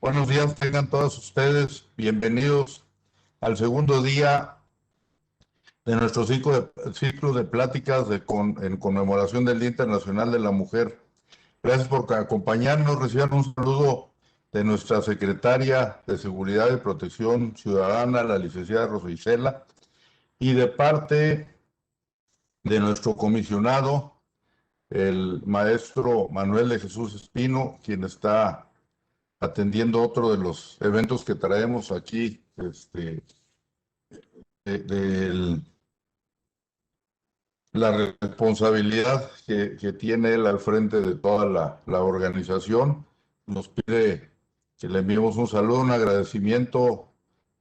Buenos días, tengan todos ustedes bienvenidos al segundo día de nuestro ciclo de pláticas en conmemoración del Día Internacional de la Mujer. Gracias por acompañarnos. Reciban un saludo de nuestra secretaria de Seguridad y Protección Ciudadana, la licenciada Rosa Isela, y de parte de nuestro comisionado, el maestro Manuel de Jesús Espino, quien está atendiendo otro de los eventos que traemos aquí, de la responsabilidad que tiene él al frente de toda la organización. Nos pide que le enviemos un saludo, un agradecimiento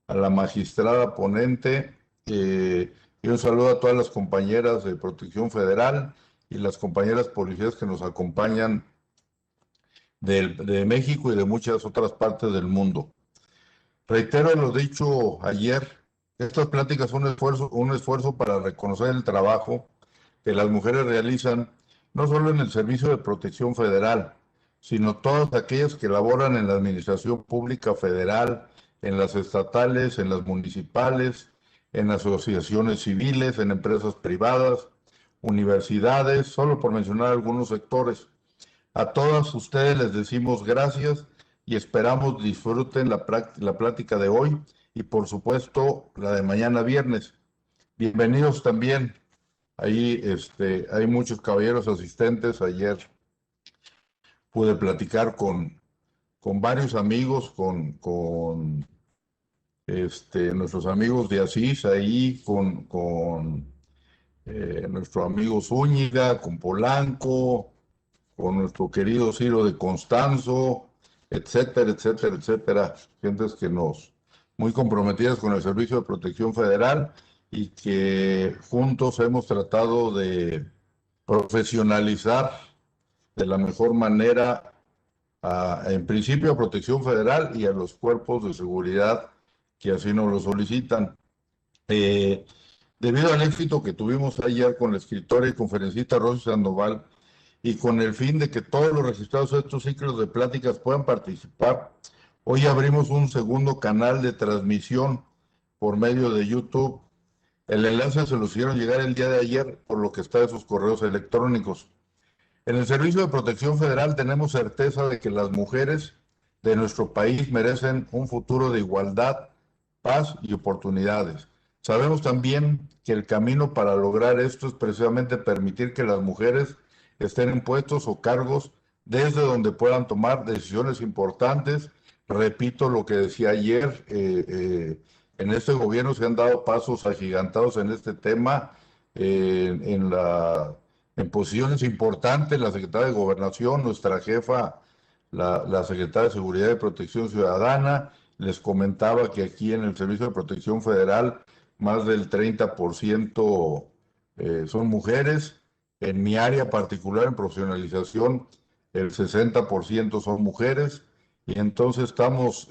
a la magistrada ponente, y un saludo a todas las compañeras de Protección Federal y las compañeras policías que nos acompañan de México y de muchas otras partes del mundo. Reitero lo dicho ayer, estas pláticas son un esfuerzo para reconocer el trabajo que las mujeres realizan, no solo en el Servicio de Protección Federal, sino todas aquellas que laboran en la Administración Pública Federal, en las estatales, en las municipales, en asociaciones civiles, en empresas privadas, universidades, solo por mencionar algunos sectores. A todas ustedes les decimos gracias y esperamos disfruten la plática de hoy y por supuesto la de mañana viernes. Bienvenidos también. Ahí hay muchos caballeros asistentes. Ayer pude platicar con varios amigos, con nuestros amigos de Asís, ahí con nuestro amigo Zúñiga, con Polanco, con nuestro querido Ciro de Constanzo, etcétera, etcétera, etcétera. Gentes muy comprometidas con el Servicio de Protección Federal y que juntos hemos tratado de profesionalizar de la mejor manera, en principio, a Protección Federal y a los cuerpos de seguridad que así nos lo solicitan. Eh, Debido al éxito que tuvimos ayer con la escritora y conferencista Rosy Sandoval, y con el fin de que todos los registrados de estos ciclos de pláticas puedan participar, hoy abrimos un segundo canal de transmisión por medio de YouTube. El enlace se lo hicieron llegar el día de ayer, por lo que está en sus correos electrónicos. En el Servicio de Protección Federal tenemos certeza de que las mujeres de nuestro país merecen un futuro de igualdad, paz y oportunidades. Sabemos también que el camino para lograr esto es precisamente permitir que las mujeres estén en puestos o cargos desde donde puedan tomar decisiones importantes. Repito lo que decía ayer, en este gobierno se han dado pasos agigantados en este tema, en posiciones importantes, la secretaria de Gobernación, nuestra jefa, la secretaria de Seguridad y Protección Ciudadana. Les comentaba que aquí en el Servicio de Protección Federal más del 30% son mujeres. En mi área particular, en profesionalización, el 60% son mujeres. Y entonces estamos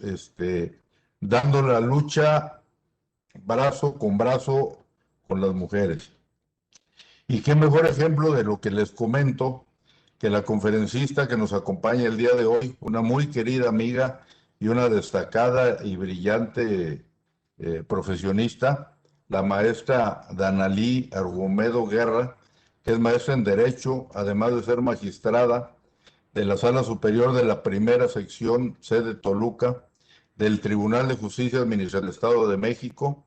dando la lucha brazo con brazo con las mujeres. Y qué mejor ejemplo de lo que les comento que la conferencista que nos acompaña el día de hoy, una muy querida amiga y una destacada y brillante profesionista, la maestra Danalí Argumedo Guerra, que es maestra en Derecho, además de ser magistrada de la Sala Superior de la Primera Sección Sede Toluca del Tribunal de Justicia Administrativa del Estado de México,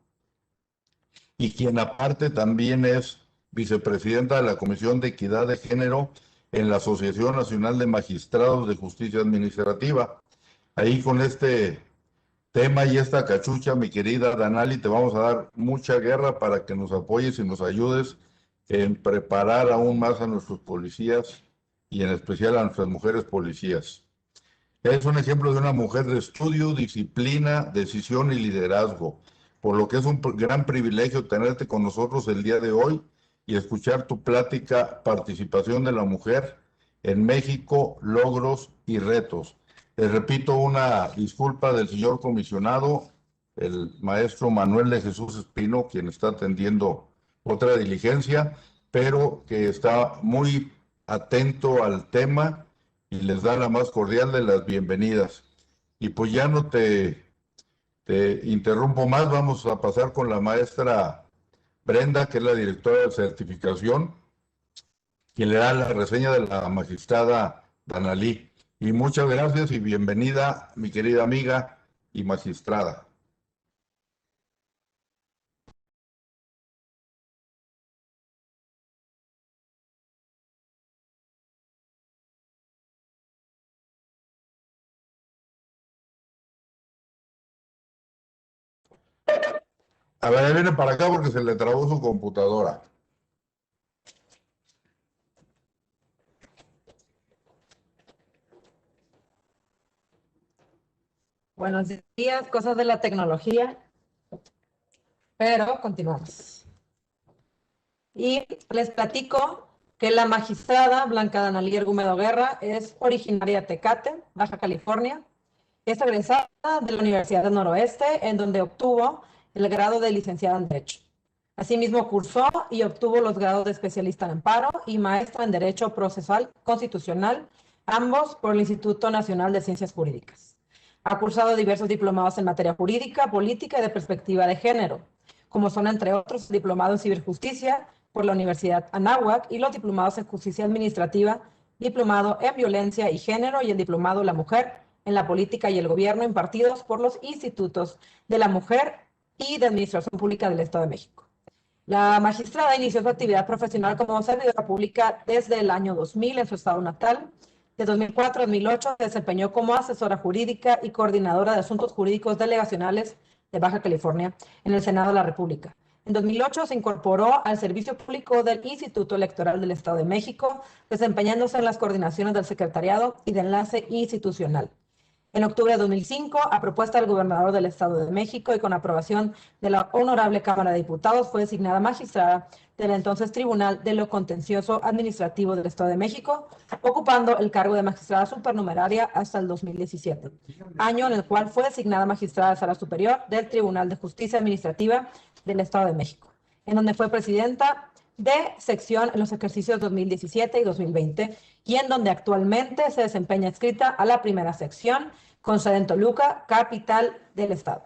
y quien aparte también es vicepresidenta de la Comisión de Equidad de Género en la Asociación Nacional de Magistrados de Justicia Administrativa. Ahí con este tema y esta cachucha, mi querida Danali, te vamos a dar mucha guerra para que nos apoyes y nos ayudes en preparar aún más a nuestros policías y en especial a nuestras mujeres policías. Es un ejemplo de una mujer de estudio, disciplina, decisión y liderazgo, por lo que es un gran privilegio tenerte con nosotros el día de hoy y escuchar tu plática Participación de la Mujer en México, logros y retos. Les repito una disculpa del señor comisionado, el maestro Manuel de Jesús Espino, quien está atendiendo otra diligencia, pero que está muy atento al tema y les da la más cordial de las bienvenidas. Y pues ya no te interrumpo más, vamos a pasar con la maestra Brenda, que es la directora de certificación, quien le da la reseña de la magistrada Danalí. Y muchas gracias y bienvenida, mi querida amiga y magistrada. A ver, viene para acá porque se le trabó su computadora. Buenos días, cosas de la tecnología, pero continuamos. Y les platico que la magistrada Blanca Danalí Argumedo Guerra es originaria de Tecate, Baja California. Es egresada de la Universidad del Noroeste, en donde obtuvo el grado de licenciada en Derecho. Asimismo, cursó y obtuvo los grados de especialista en amparo y maestra en Derecho Procesal Constitucional, ambos por el Instituto Nacional de Ciencias Jurídicas. Ha cursado diversos diplomados en materia jurídica, política y de perspectiva de género, como son, entre otros, el diplomado en ciberjusticia por la Universidad Anáhuac y los diplomados en justicia administrativa, diplomado en violencia y género y el diplomado La Mujer en la política y el gobierno impartidos por los institutos de la mujer y de administración pública del Estado de México. La magistrada inició su actividad profesional como servidora pública desde el año 2000 en su estado natal. De 2004 a 2008 se desempeñó como asesora jurídica y coordinadora de asuntos jurídicos delegacionales de Baja California en el Senado de la República. En 2008 se incorporó al servicio público del Instituto Electoral del Estado de México, desempeñándose en las coordinaciones del secretariado y de enlace institucional. En octubre de 2005, a propuesta del gobernador del Estado de México y con aprobación de la Honorable Cámara de Diputados, fue designada magistrada del entonces Tribunal de lo Contencioso Administrativo del Estado de México, ocupando el cargo de magistrada supernumeraria hasta el 2017, año en el cual fue designada magistrada de Sala Superior del Tribunal de Justicia Administrativa del Estado de México, en donde fue presidenta de sección en los ejercicios 2017 y 2020, y en donde actualmente se desempeña adscrita a la primera sección, con sede en Toluca, capital del estado.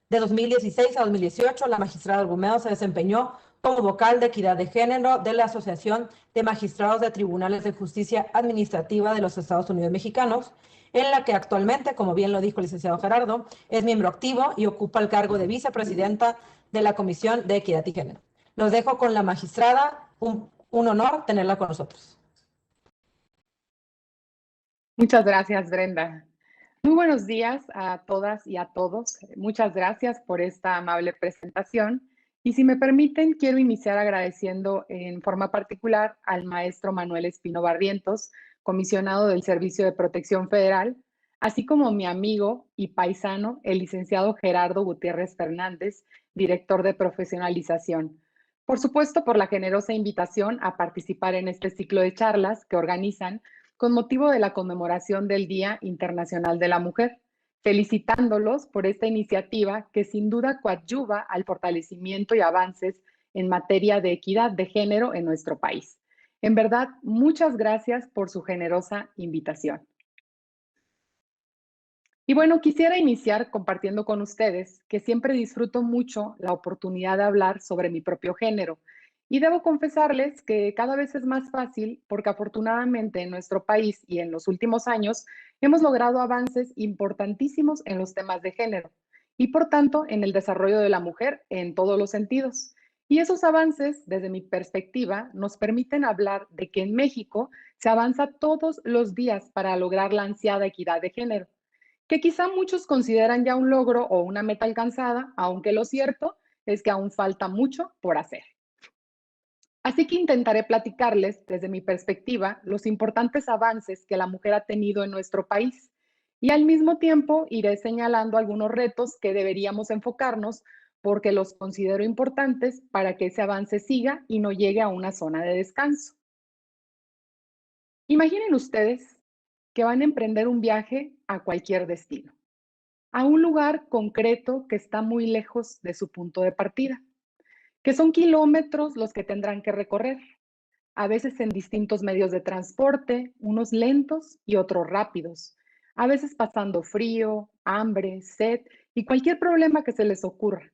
De 2016 a 2018, la magistrada Argumedo se desempeñó como vocal de equidad de género de la Asociación de Magistrados de Tribunales de Justicia Administrativa de los Estados Unidos Mexicanos, en la que actualmente, como bien lo dijo el licenciado Gerardo, es miembro activo y ocupa el cargo de vicepresidenta de la Comisión de Equidad y Género. Los dejo con la magistrada, un honor tenerla con nosotros. Muchas gracias, Brenda. Muy buenos días a todas y a todos. Muchas gracias por esta amable presentación. Y si me permiten, quiero iniciar agradeciendo en forma particular al maestro Manuel Espino Barrientos, comisionado del Servicio de Protección Federal, así como mi amigo y paisano, el licenciado Gerardo Gutiérrez Fernández, director de profesionalización. Por supuesto, por la generosa invitación a participar en este ciclo de charlas que organizan con motivo de la conmemoración del Día Internacional de la Mujer, felicitándolos por esta iniciativa que sin duda coadyuva al fortalecimiento y avances en materia de equidad de género en nuestro país. En verdad, muchas gracias por su generosa invitación. Y bueno, quisiera iniciar compartiendo con ustedes que siempre disfruto mucho la oportunidad de hablar sobre mi propio género. Y debo confesarles que cada vez es más fácil porque afortunadamente en nuestro país y en los últimos años hemos logrado avances importantísimos en los temas de género y por tanto en el desarrollo de la mujer en todos los sentidos. Y esos avances, desde mi perspectiva, nos permiten hablar de que en México se avanza todos los días para lograr la ansiada equidad de género, que quizá muchos consideran ya un logro o una meta alcanzada, aunque lo cierto es que aún falta mucho por hacer. Así que intentaré platicarles desde mi perspectiva los importantes avances que la mujer ha tenido en nuestro país y al mismo tiempo iré señalando algunos retos que deberíamos enfocarnos porque los considero importantes para que ese avance siga y no llegue a una zona de descanso. Imaginen ustedes que van a emprender un viaje a cualquier destino, a un lugar concreto que está muy lejos de su punto de partida, que son kilómetros los que tendrán que recorrer, a veces en distintos medios de transporte, unos lentos y otros rápidos, a veces pasando frío, hambre, sed y cualquier problema que se les ocurra.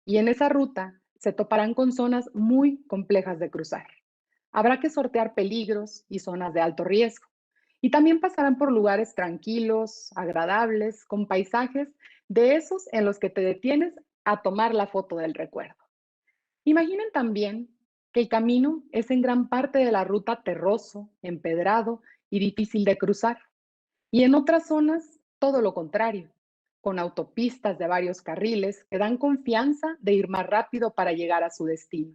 Y en esa ruta se toparán con zonas muy complejas de cruzar. Habrá que sortear peligros y zonas de alto riesgo. Y también pasarán por lugares tranquilos, agradables, con paisajes de esos en los que te detienes a tomar la foto del recuerdo. Imaginen también que el camino es en gran parte de la ruta terroso, empedrado y difícil de cruzar. Y en otras zonas, todo lo contrario, con autopistas de varios carriles que dan confianza de ir más rápido para llegar a su destino.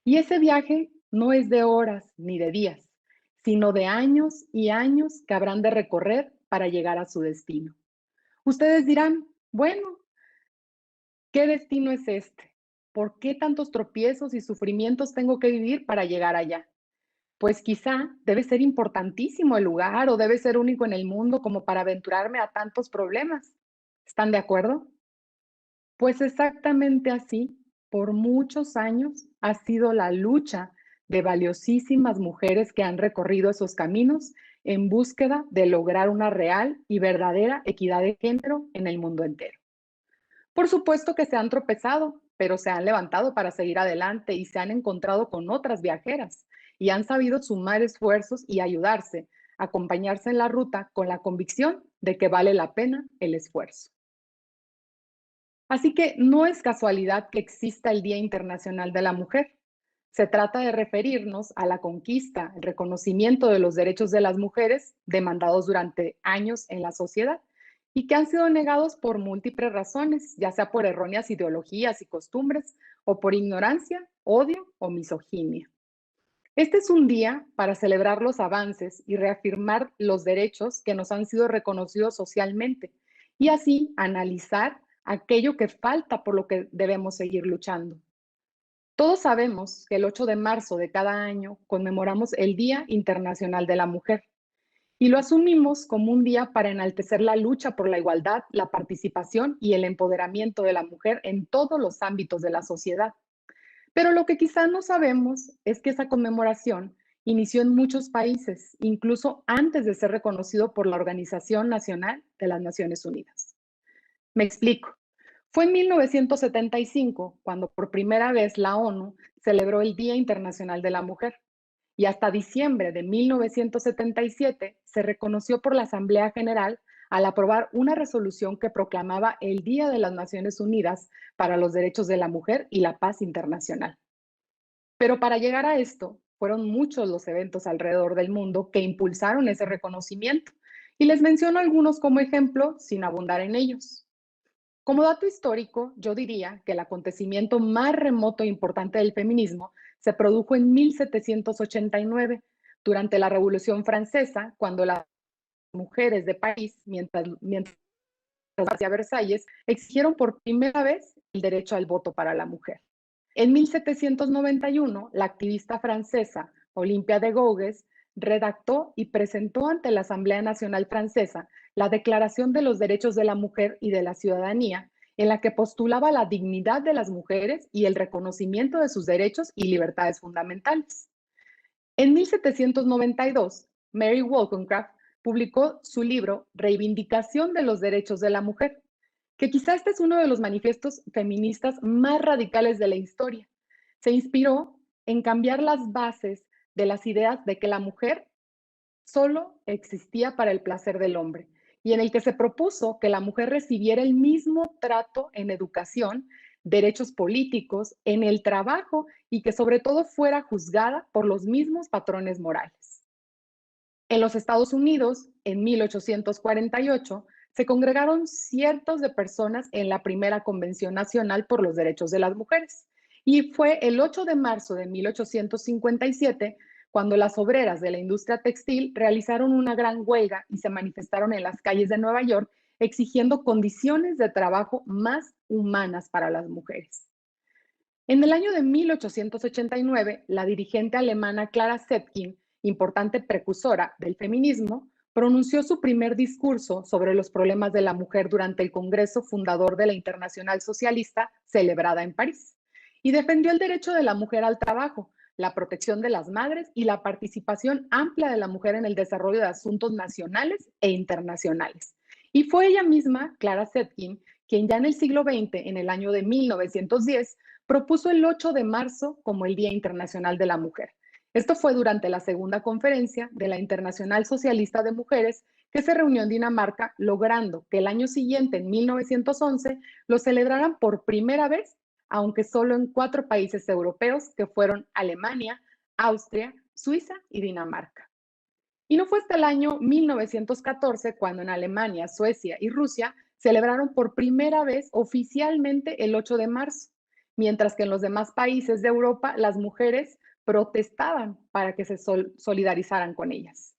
Y ese viaje no es de horas ni de días, sino de años y años que habrán de recorrer para llegar a su destino. Ustedes dirán, bueno, ¿qué destino es este? ¿Por qué tantos tropiezos y sufrimientos tengo que vivir para llegar allá? Pues quizá debe ser importantísimo el lugar o debe ser único en el mundo como para aventurarme a tantos problemas. ¿Están de acuerdo? Pues exactamente así, por muchos años ha sido la lucha de valiosísimas mujeres que han recorrido esos caminos en búsqueda de lograr una real y verdadera equidad de género en el mundo entero. Por supuesto que se han tropezado, pero se han levantado para seguir adelante y se han encontrado con otras viajeras y han sabido sumar esfuerzos y ayudarse, acompañarse en la ruta con la convicción de que vale la pena el esfuerzo. Así que no es casualidad que exista el Día Internacional de la Mujer. Se trata de referirnos a la conquista, el reconocimiento de los derechos de las mujeres demandados durante años en la sociedad y que han sido negados por múltiples razones, ya sea por erróneas ideologías y costumbres o por ignorancia, odio o misoginia. Este es un día para celebrar los avances y reafirmar los derechos que nos han sido reconocidos socialmente y así analizar aquello que falta por lo que debemos seguir luchando. Todos sabemos que el 8 de marzo de cada año conmemoramos el Día Internacional de la Mujer y lo asumimos como un día para enaltecer la lucha por la igualdad, la participación y el empoderamiento de la mujer en todos los ámbitos de la sociedad. Pero lo que quizá no sabemos es que esa conmemoración inició en muchos países, incluso antes de ser reconocido por la Organización Nacional de las Naciones Unidas. Me explico. Fue en 1975 cuando por primera vez la ONU celebró el Día Internacional de la Mujer y hasta diciembre de 1977 se reconoció por la Asamblea General al aprobar una resolución que proclamaba el Día de las Naciones Unidas para los Derechos de la Mujer y la Paz Internacional. Pero para llegar a esto, fueron muchos los eventos alrededor del mundo que impulsaron ese reconocimiento y les menciono algunos como ejemplo sin abundar en ellos. Como dato histórico, yo diría que el acontecimiento más remoto e importante del feminismo se produjo en 1789, durante la Revolución Francesa, cuando las mujeres de París, mientras hacia Versalles, exigieron por primera vez el derecho al voto para la mujer. En 1791, la activista francesa Olympia de Gouges redactó y presentó ante la Asamblea Nacional Francesa la Declaración de los Derechos de la Mujer y de la Ciudadanía, en la que postulaba la dignidad de las mujeres y el reconocimiento de sus derechos y libertades fundamentales. En 1792, Mary Wollstonecraft publicó su libro Reivindicación de los Derechos de la Mujer, que quizá este es uno de los manifiestos feministas más radicales de la historia. Se inspiró en cambiar las bases de las ideas de que la mujer solo existía para el placer del hombre y en el que se propuso que la mujer recibiera el mismo trato en educación, derechos políticos, en el trabajo y que sobre todo fuera juzgada por los mismos patrones morales. En los Estados Unidos, en 1848, se congregaron cientos de personas en la primera Convención Nacional por los Derechos de las Mujeres. Y fue el 8 de marzo de 1857 cuando las obreras de la industria textil realizaron una gran huelga y se manifestaron en las calles de Nueva York exigiendo condiciones de trabajo más humanas para las mujeres. En el año de 1889, la dirigente alemana Clara Zetkin, importante precursora del feminismo, pronunció su primer discurso sobre los problemas de la mujer durante el Congreso fundador de la Internacional Socialista, celebrada en París, y defendió el derecho de la mujer al trabajo, la protección de las madres y la participación amplia de la mujer en el desarrollo de asuntos nacionales e internacionales. Y fue ella misma, Clara Zetkin, quien ya en el siglo XX, en el año de 1910, propuso el 8 de marzo como el Día Internacional de la Mujer. Esto fue durante la segunda conferencia de la Internacional Socialista de Mujeres que se reunió en Dinamarca, logrando que el año siguiente, en 1911, lo celebraran por primera vez, aunque solo en 4 países europeos, que fueron Alemania, Austria, Suiza y Dinamarca. Y no fue hasta el año 1914 cuando en Alemania, Suecia y Rusia celebraron por primera vez oficialmente el 8 de marzo, mientras que en los demás países de Europa las mujeres protestaban para que se solidarizaran con ellas.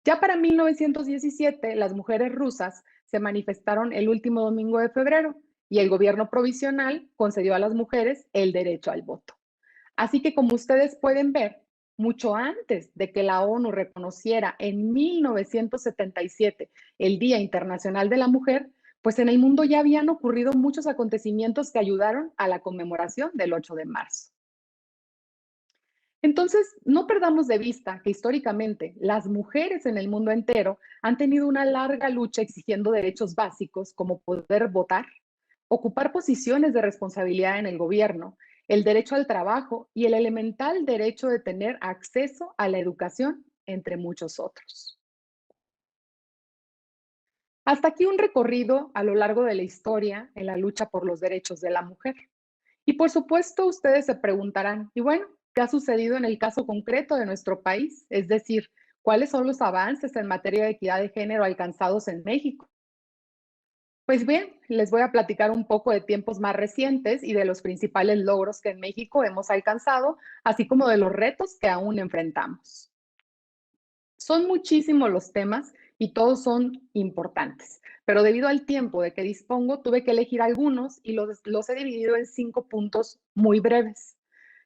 Ya para 1917, las mujeres rusas se manifestaron el último domingo de febrero y el gobierno provisional concedió a las mujeres el derecho al voto. Así que, como ustedes pueden ver, mucho antes de que la ONU reconociera en 1977 el Día Internacional de la Mujer, pues en el mundo ya habían ocurrido muchos acontecimientos que ayudaron a la conmemoración del 8 de marzo. Entonces, no perdamos de vista que históricamente las mujeres en el mundo entero han tenido una larga lucha exigiendo derechos básicos como poder votar, ocupar posiciones de responsabilidad en el gobierno, el derecho al trabajo y el elemental derecho de tener acceso a la educación, entre muchos otros. Hasta aquí un recorrido a lo largo de la historia en la lucha por los derechos de la mujer. Y por supuesto, ustedes se preguntarán, y bueno, ¿qué ha sucedido en el caso concreto de nuestro país? Es decir, ¿cuáles son los avances en materia de equidad de género alcanzados en México? Pues bien, les voy a platicar un poco de tiempos más recientes y de los principales logros que en México hemos alcanzado, así como de los retos que aún enfrentamos. Son muchísimos los temas y todos son importantes, pero debido al tiempo de que dispongo, tuve que elegir algunos y los he dividido en 5 puntos muy breves.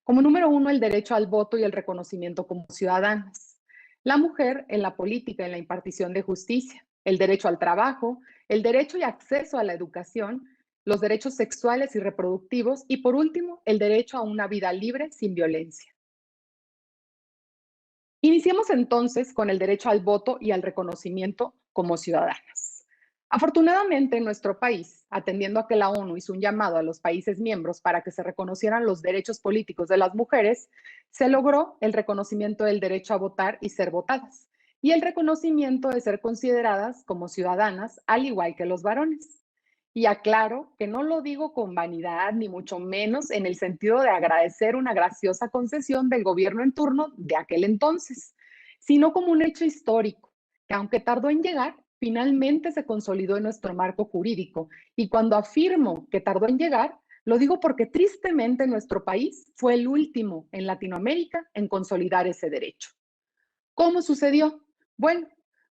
Como número 1, el derecho al voto y el reconocimiento como ciudadanas. La mujer en la política, en la impartición de justicia. El derecho al trabajo, el derecho y acceso a la educación, los derechos sexuales y reproductivos y, por último, el derecho a una vida libre sin violencia. Iniciemos entonces con el derecho al voto y al reconocimiento como ciudadanas. Afortunadamente, en nuestro país, atendiendo a que la ONU hizo un llamado a los países miembros para que se reconocieran los derechos políticos de las mujeres, se logró el reconocimiento del derecho a votar y ser votadas, y el reconocimiento de ser consideradas como ciudadanas, al igual que los varones. Y aclaro que no lo digo con vanidad, ni mucho menos en el sentido de agradecer una graciosa concesión del gobierno en turno de aquel entonces, sino como un hecho histórico, que aunque tardó en llegar, finalmente se consolidó en nuestro marco jurídico. Y cuando afirmo que tardó en llegar, lo digo porque tristemente nuestro país fue el último en Latinoamérica en consolidar ese derecho. ¿Cómo sucedió? Bueno,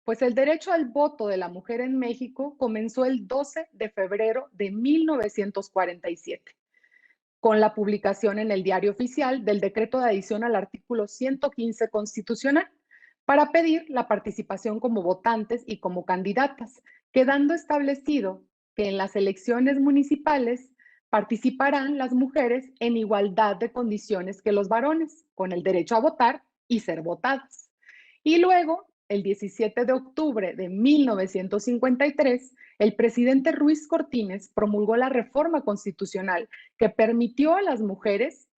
pues el derecho al voto de la mujer en México comenzó el 12 de febrero de 1947, con la publicación en el Diario Oficial del decreto de adición al artículo 115 constitucional, para pedir la participación como votantes y como candidatas, quedando establecido que en las elecciones municipales participarán las mujeres en igualdad de condiciones que los varones, con el derecho a votar y ser votadas. Y luego, el 17 de octubre de 1953, el presidente Ruiz Cortines promulgó la reforma constitucional que permitió a las mujeres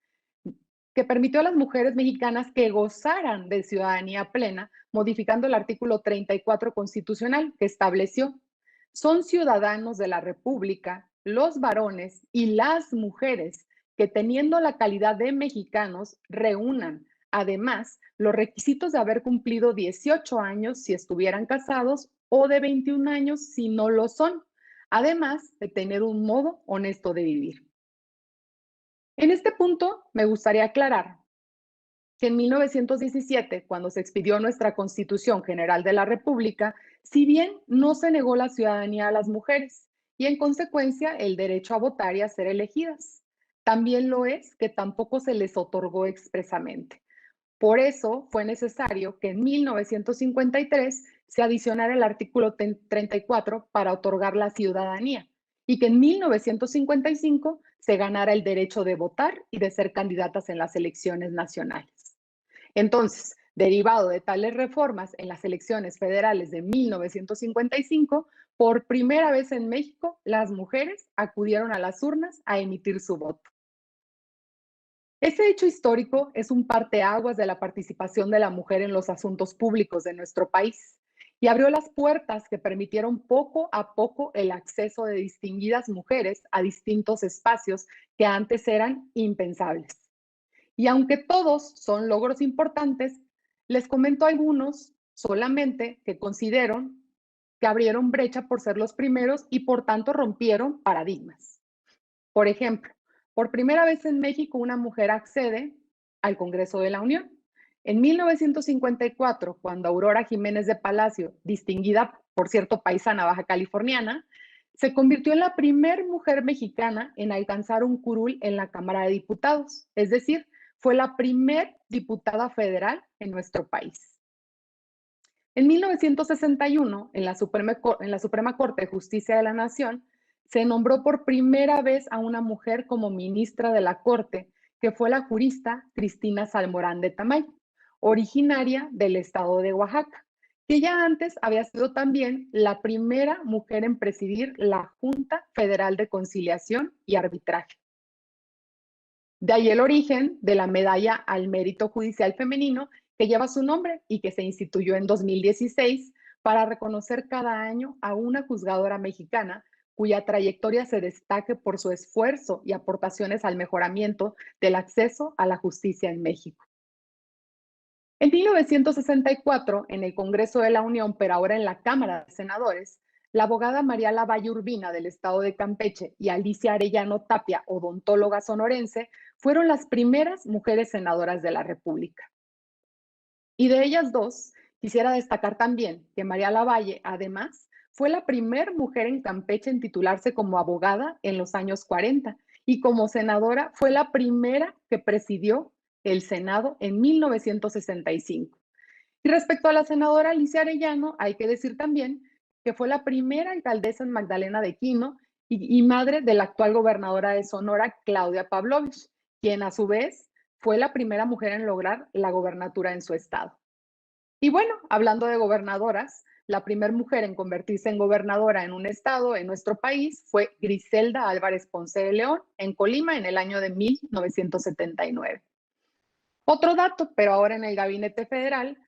mexicanas que gozaran de ciudadanía plena, modificando el artículo 34 constitucional que estableció: son ciudadanos de la República los varones y las mujeres que, teniendo la calidad de mexicanos, reúnan además los requisitos de haber cumplido 18 años si estuvieran casados o de 21 años si no lo son, además de tener un modo honesto de vivir. En este punto me gustaría aclarar que en 1917, cuando se expidió nuestra Constitución General de la República, si bien no se negó la ciudadanía a las mujeres y en consecuencia el derecho a votar y a ser elegidas, también lo es que tampoco se les otorgó expresamente. Por eso fue necesario que en 1953 se adicionara el artículo 34 para otorgar la ciudadanía y que en 1955 se ganara el derecho de votar y de ser candidatas en las elecciones nacionales. Entonces, derivado de tales reformas en las elecciones federales de 1955, por primera vez en México, las mujeres acudieron a las urnas a emitir su voto. Este hecho histórico es un parteaguas de la participación de la mujer en los asuntos públicos de nuestro país y abrió las puertas que permitieron poco a poco el acceso de distinguidas mujeres a distintos espacios que antes eran impensables. Y aunque todos son logros importantes, les comento algunos solamente que considero que abrieron brecha por ser los primeros y por tanto rompieron paradigmas. Por ejemplo, por primera vez en México una mujer accede al Congreso de la Unión. En 1954, cuando Aurora Jiménez de Palacio, distinguida, por cierto, paisana baja californiana, se convirtió en la primera mujer mexicana en alcanzar un curul en la Cámara de Diputados, es decir, fue la primer diputada federal en nuestro país. En 1961, en la Suprema Corte de Justicia de la Nación, se nombró por primera vez a una mujer como ministra de la Corte, que fue la jurista Cristina Salmorán de Tamay, originaria del estado de Oaxaca, que ya antes había sido también la primera mujer en presidir la Junta Federal de Conciliación y Arbitraje. De ahí el origen de la medalla al mérito judicial femenino que lleva su nombre y que se instituyó en 2016 para reconocer cada año a una juzgadora mexicana cuya trayectoria se destaque por su esfuerzo y aportaciones al mejoramiento del acceso a la justicia en México. En 1964, en el Congreso de la Unión, pero ahora en la Cámara de Senadores, la abogada María Lavalle Urbina del estado de Campeche y Alicia Arellano Tapia, odontóloga sonorense, fueron las primeras mujeres senadoras de la República. Y de ellas dos, quisiera destacar también que María Lavalle, además, fue la primera mujer en Campeche en titularse como abogada en los años 40 y como senadora fue la primera que presidió el Senado en 1965. Y respecto a la senadora Alicia Arellano, hay que decir también que fue la primera alcaldesa en Magdalena de Quino y madre de la actual gobernadora de Sonora, Claudia Pavlovich, quien a su vez fue la primera mujer en lograr la gobernatura en su estado. Y bueno, hablando de gobernadoras, la primera mujer en convertirse en gobernadora en un estado en nuestro país fue Griselda Álvarez Ponce de León en Colima en el año de 1979. Otro dato, pero ahora en el Gabinete Federal,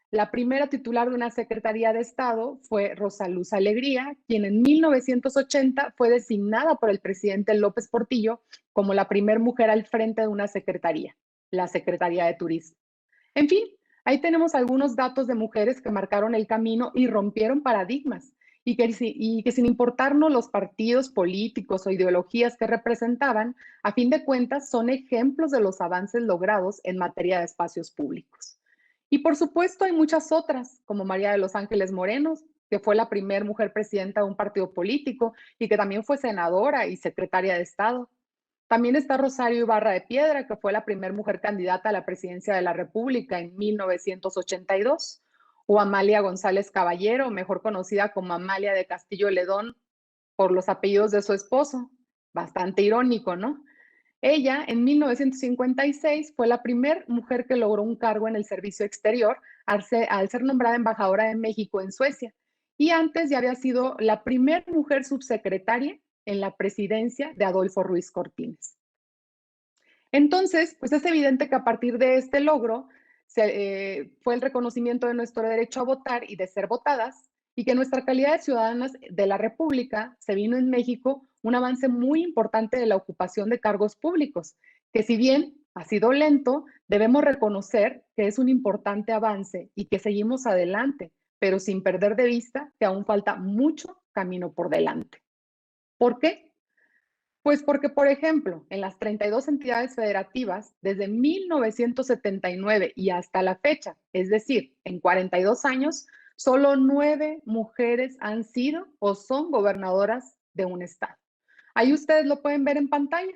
la primera titular de una Secretaría de Estado fue Rosa Luz Alegría, quien en 1980 fue designada por el presidente López Portillo como la primera mujer al frente de una secretaría, la Secretaría de Turismo. En fin, ahí tenemos algunos datos de mujeres que marcaron el camino y rompieron paradigmas y que sin importarnos los partidos políticos o ideologías que representaban, a fin de cuentas son ejemplos de los avances logrados en materia de espacios públicos. Y por supuesto hay muchas otras, como María de los Ángeles Morenos, que fue la primera mujer presidenta de un partido político y que también fue senadora y secretaria de Estado. También está Rosario Ibarra de Piedra, que fue la primera mujer candidata a la presidencia de la República en 1982, o Amalia González Caballero, mejor conocida como Amalia de Castillo Ledón por los apellidos de su esposo. Bastante irónico, ¿no? Ella, en 1956, fue la primera mujer que logró un cargo en el servicio exterior al ser nombrada embajadora de México en Suecia. Y antes ya había sido la primera mujer subsecretaria en la presidencia de Adolfo Ruiz Cortines. Entonces, pues es evidente que a partir de este logro fue el reconocimiento de nuestro derecho a votar y de ser votadas, y que nuestra calidad de ciudadanas de la República se vino en México un avance muy importante de la ocupación de cargos públicos, que si bien ha sido lento, debemos reconocer que es un importante avance y que seguimos adelante, pero sin perder de vista que aún falta mucho camino por delante. ¿Por qué? Pues porque, por ejemplo, en las 32 entidades federativas, desde 1979 y hasta la fecha, es decir, en 42 años, solo 9 mujeres han sido o son gobernadoras de un estado. Ahí ustedes lo pueden ver en pantalla.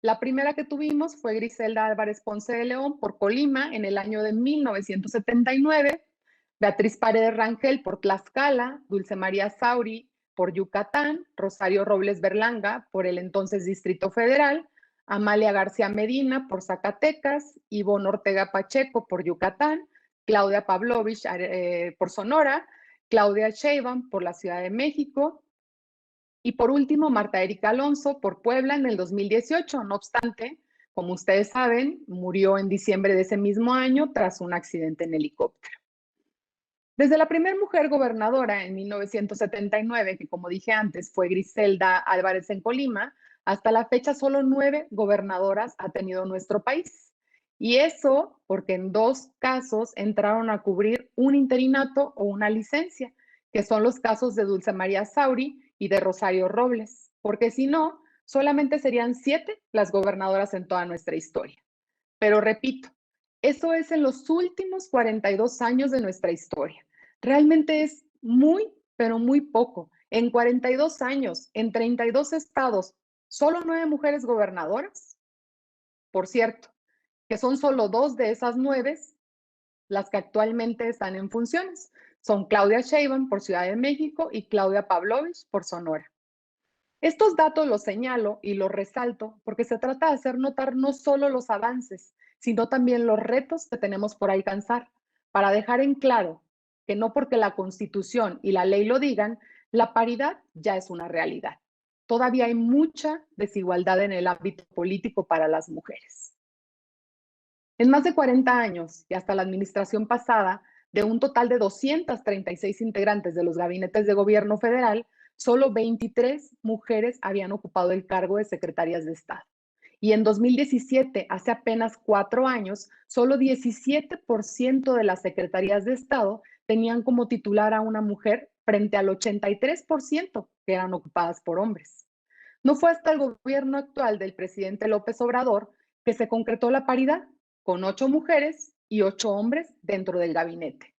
La primera que tuvimos fue Griselda Álvarez Ponce de León por Colima en el año de 1979, Beatriz Paredes Rangel por Tlaxcala, Dulce María Sauri por Yucatán, Rosario Robles Berlanga por el entonces Distrito Federal, Amalia García Medina por Zacatecas, Ivonne Ortega Pacheco por Yucatán, Claudia Pavlovich por Sonora, Claudia Sheinbaum por la Ciudad de México y por último Marta Erika Alonso por Puebla en el 2018. No obstante, como ustedes saben, murió en diciembre de ese mismo año tras un accidente en helicóptero. Desde la primera mujer gobernadora en 1979, que como dije antes fue Griselda Álvarez en Colima, hasta la fecha solo 9 gobernadoras ha tenido nuestro país. Y eso porque en 2 casos entraron a cubrir un interinato o una licencia, que son los casos de Dulce María Sauri y de Rosario Robles, porque si no, solamente serían 7 las gobernadoras en toda nuestra historia. Pero repito, eso es en los últimos 42 años de nuestra historia. Realmente es muy, pero muy poco. En 42 años, en 32 estados, solo 9 mujeres gobernadoras. Por cierto, que son solo 2 de esas 9 las que actualmente están en funciones. Son Claudia Sheinbaum por Ciudad de México y Claudia Pavlovich por Sonora. Estos datos los señalo y los resalto porque se trata de hacer notar no solo los avances, sino también los retos que tenemos por alcanzar, para dejar en claro que no porque la Constitución y la ley lo digan, la paridad ya es una realidad. Todavía hay mucha desigualdad en el ámbito político para las mujeres. En más de 40 años y hasta la administración pasada, de un total de 236 integrantes de los gabinetes de gobierno federal, solo 23 mujeres habían ocupado el cargo de secretarias de Estado. Y en 2017, hace apenas 4 años, solo 17% de las secretarías de Estado tenían como titular a una mujer frente al 83% que eran ocupadas por hombres. No fue hasta el gobierno actual del presidente López Obrador que se concretó la paridad, con 8 mujeres y 8 hombres dentro del gabinete.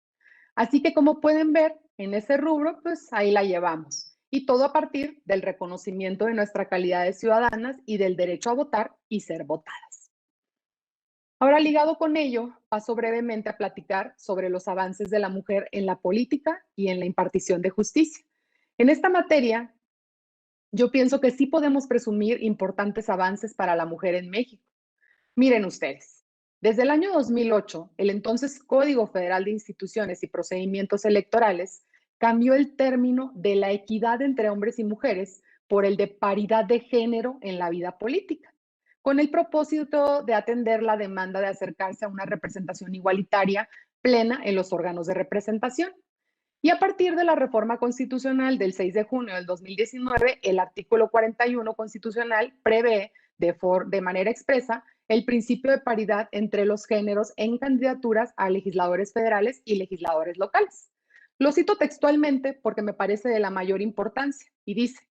Así que como pueden ver, en ese rubro, pues ahí la llevamos. Y todo a partir del reconocimiento de nuestra calidad de ciudadanas y del derecho a votar y ser votadas. Ahora, ligado con ello, paso brevemente a platicar sobre los avances de la mujer en la política y en la impartición de justicia. En esta materia, yo pienso que sí podemos presumir importantes avances para la mujer en México. Miren ustedes, desde el año 2008, el entonces Código Federal de Instituciones y Procedimientos Electorales cambió el término de la equidad entre hombres y mujeres por el de paridad de género en la vida política, con el propósito de atender la demanda de acercarse a una representación igualitaria plena en los órganos de representación. Y a partir de la reforma constitucional del 6 de junio del 2019, el artículo 41 constitucional prevé de manera expresa el principio de paridad entre los géneros en candidaturas a legisladores federales y legisladores locales. Lo cito textualmente porque me parece de la mayor importancia y dice: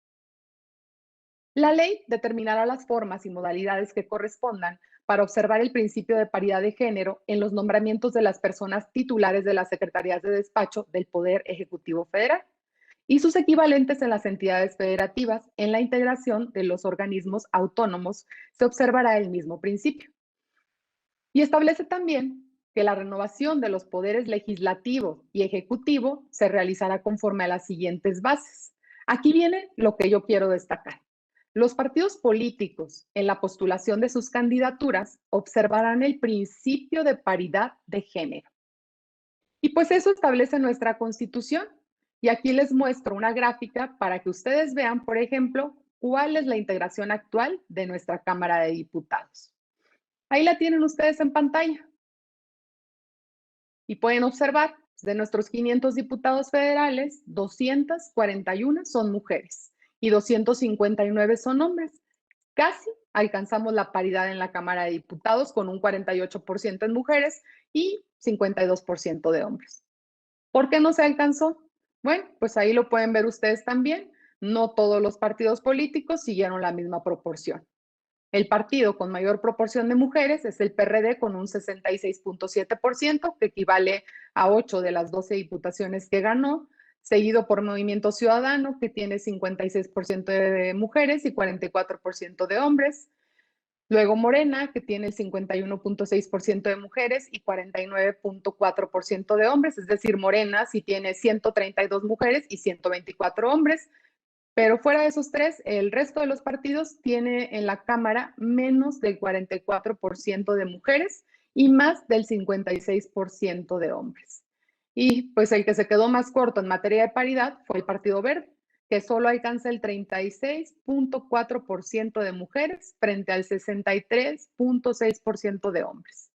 la ley determinará las formas y modalidades que correspondan para observar el principio de paridad de género en los nombramientos de las personas titulares de las secretarías de despacho del Poder Ejecutivo Federal y sus equivalentes en las entidades federativas. En la integración de los organismos autónomos se observará el mismo principio. Y establece también que la renovación de los poderes legislativo y ejecutivo se realizará conforme a las siguientes bases. Aquí viene lo que yo quiero destacar. Los partidos políticos, en la postulación de sus candidaturas, observarán el principio de paridad de género. Y pues eso establece nuestra Constitución. Y aquí les muestro una gráfica para que ustedes vean, por ejemplo, cuál es la integración actual de nuestra Cámara de Diputados. Ahí la tienen ustedes en pantalla. Y pueden observar, de nuestros 500 diputados federales, 241 son mujeres y 259 son hombres. Casi alcanzamos la paridad en la Cámara de Diputados con un 48% en mujeres y 52% de hombres. ¿Por qué no se alcanzó? Bueno, pues ahí lo pueden ver ustedes también. No todos los partidos políticos siguieron la misma proporción. El partido con mayor proporción de mujeres es el PRD con un 66.7%, que equivale a 8 de las 12 diputaciones que ganó, seguido por Movimiento Ciudadano, que tiene 56% de mujeres y 44% de hombres. Luego Morena, que tiene el 51.6% de mujeres y 49.4% de hombres, es decir, Morena sí tiene 132 mujeres y 124 hombres, Pero fuera de esos tres, el resto de los partidos tiene en la Cámara menos del 44% de mujeres y más del 56% de hombres. Y pues el que se quedó más corto en materia de paridad fue el Partido Verde, que solo alcanza el 36.4% de mujeres frente al 63.6% de hombres.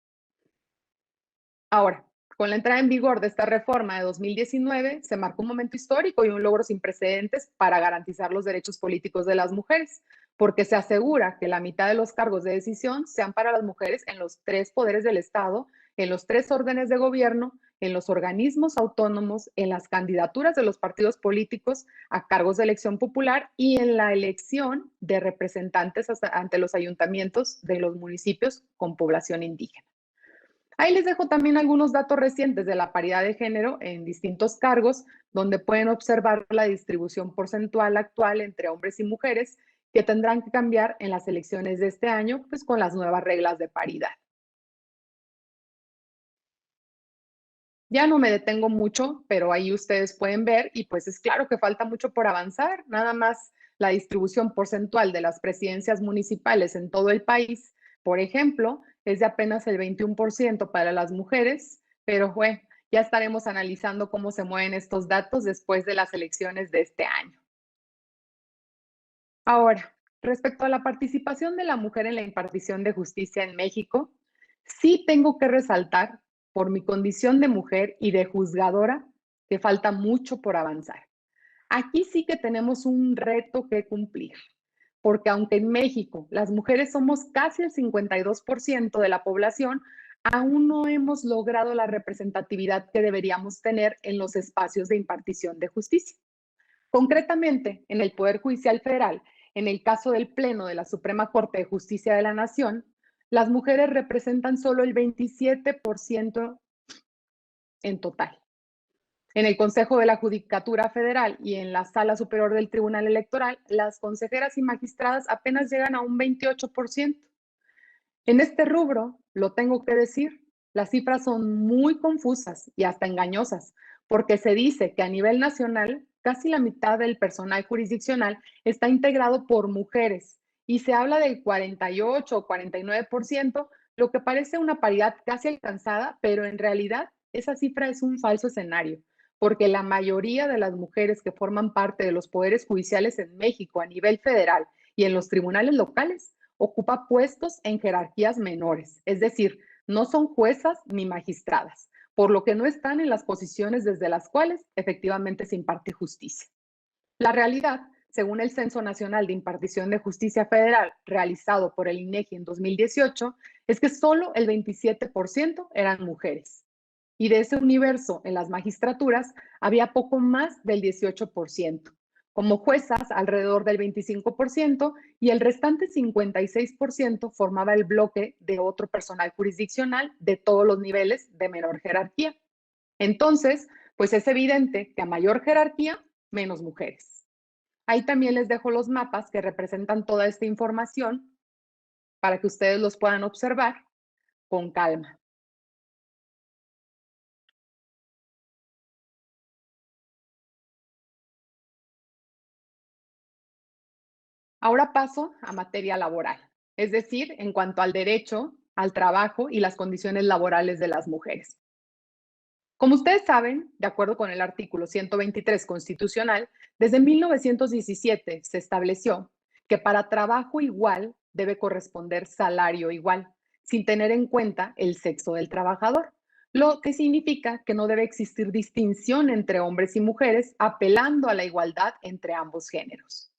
Ahora, con la entrada en vigor de esta reforma de 2019, se marcó un momento histórico y un logro sin precedentes para garantizar los derechos políticos de las mujeres, porque se asegura que la mitad de los cargos de decisión sean para las mujeres en los tres poderes del Estado, en los tres órdenes de gobierno, en los organismos autónomos, en las candidaturas de los partidos políticos a cargos de elección popular y en la elección de representantes ante los ayuntamientos de los municipios con población indígena. Ahí les dejo también algunos datos recientes de la paridad de género en distintos cargos, donde pueden observar la distribución porcentual actual entre hombres y mujeres que tendrán que cambiar en las elecciones de este año, pues con las nuevas reglas de paridad. Ya no me detengo mucho, pero ahí ustedes pueden ver y pues es claro que falta mucho por avanzar. Nada más la distribución porcentual de las presidencias municipales en todo el país, por ejemplo, es de apenas el 21% para las mujeres, pero bueno, ya estaremos analizando cómo se mueven estos datos después de las elecciones de este año. Ahora, respecto a la participación de la mujer en la impartición de justicia en México, sí tengo que resaltar, por mi condición de mujer y de juzgadora, que falta mucho por avanzar. Aquí sí que tenemos un reto que cumplir, porque aunque en México las mujeres somos casi el 52% de la población, aún no hemos logrado la representatividad que deberíamos tener en los espacios de impartición de justicia. Concretamente, en el Poder Judicial Federal, en el caso del Pleno de la Suprema Corte de Justicia de la Nación, las mujeres representan solo el 27% en total. En el Consejo de la Judicatura Federal y en la Sala Superior del Tribunal Electoral, las consejeras y magistradas apenas llegan a un 28%. En este rubro, lo tengo que decir, las cifras son muy confusas y hasta engañosas, porque se dice que a nivel nacional casi la mitad del personal jurisdiccional está integrado por mujeres y se habla del 48 o 49%, lo que parece una paridad casi alcanzada, pero en realidad esa cifra es un falso escenario, porque la mayoría de las mujeres que forman parte de los poderes judiciales en México a nivel federal y en los tribunales locales ocupa puestos en jerarquías menores, es decir, no son juezas ni magistradas, por lo que no están en las posiciones desde las cuales efectivamente se imparte justicia. La realidad, según el Censo Nacional de Impartición de Justicia Federal realizado por el INEGI en 2018, es que solo el 27% eran mujeres. Y de ese universo en las magistraturas había poco más del 18%. Como juezas, alrededor del 25% y el restante 56% formaba el bloque de otro personal jurisdiccional de todos los niveles de menor jerarquía. Entonces, pues es evidente que a mayor jerarquía, menos mujeres. Ahí también les dejo los mapas que representan toda esta información para que ustedes los puedan observar con calma. Ahora paso a materia laboral, es decir, en cuanto al derecho al trabajo y las condiciones laborales de las mujeres. Como ustedes saben, de acuerdo con el artículo 123 constitucional, desde 1917 se estableció que para trabajo igual debe corresponder salario igual, sin tener en cuenta el sexo del trabajador, lo que significa que no debe existir distinción entre hombres y mujeres, apelando a la igualdad entre ambos géneros.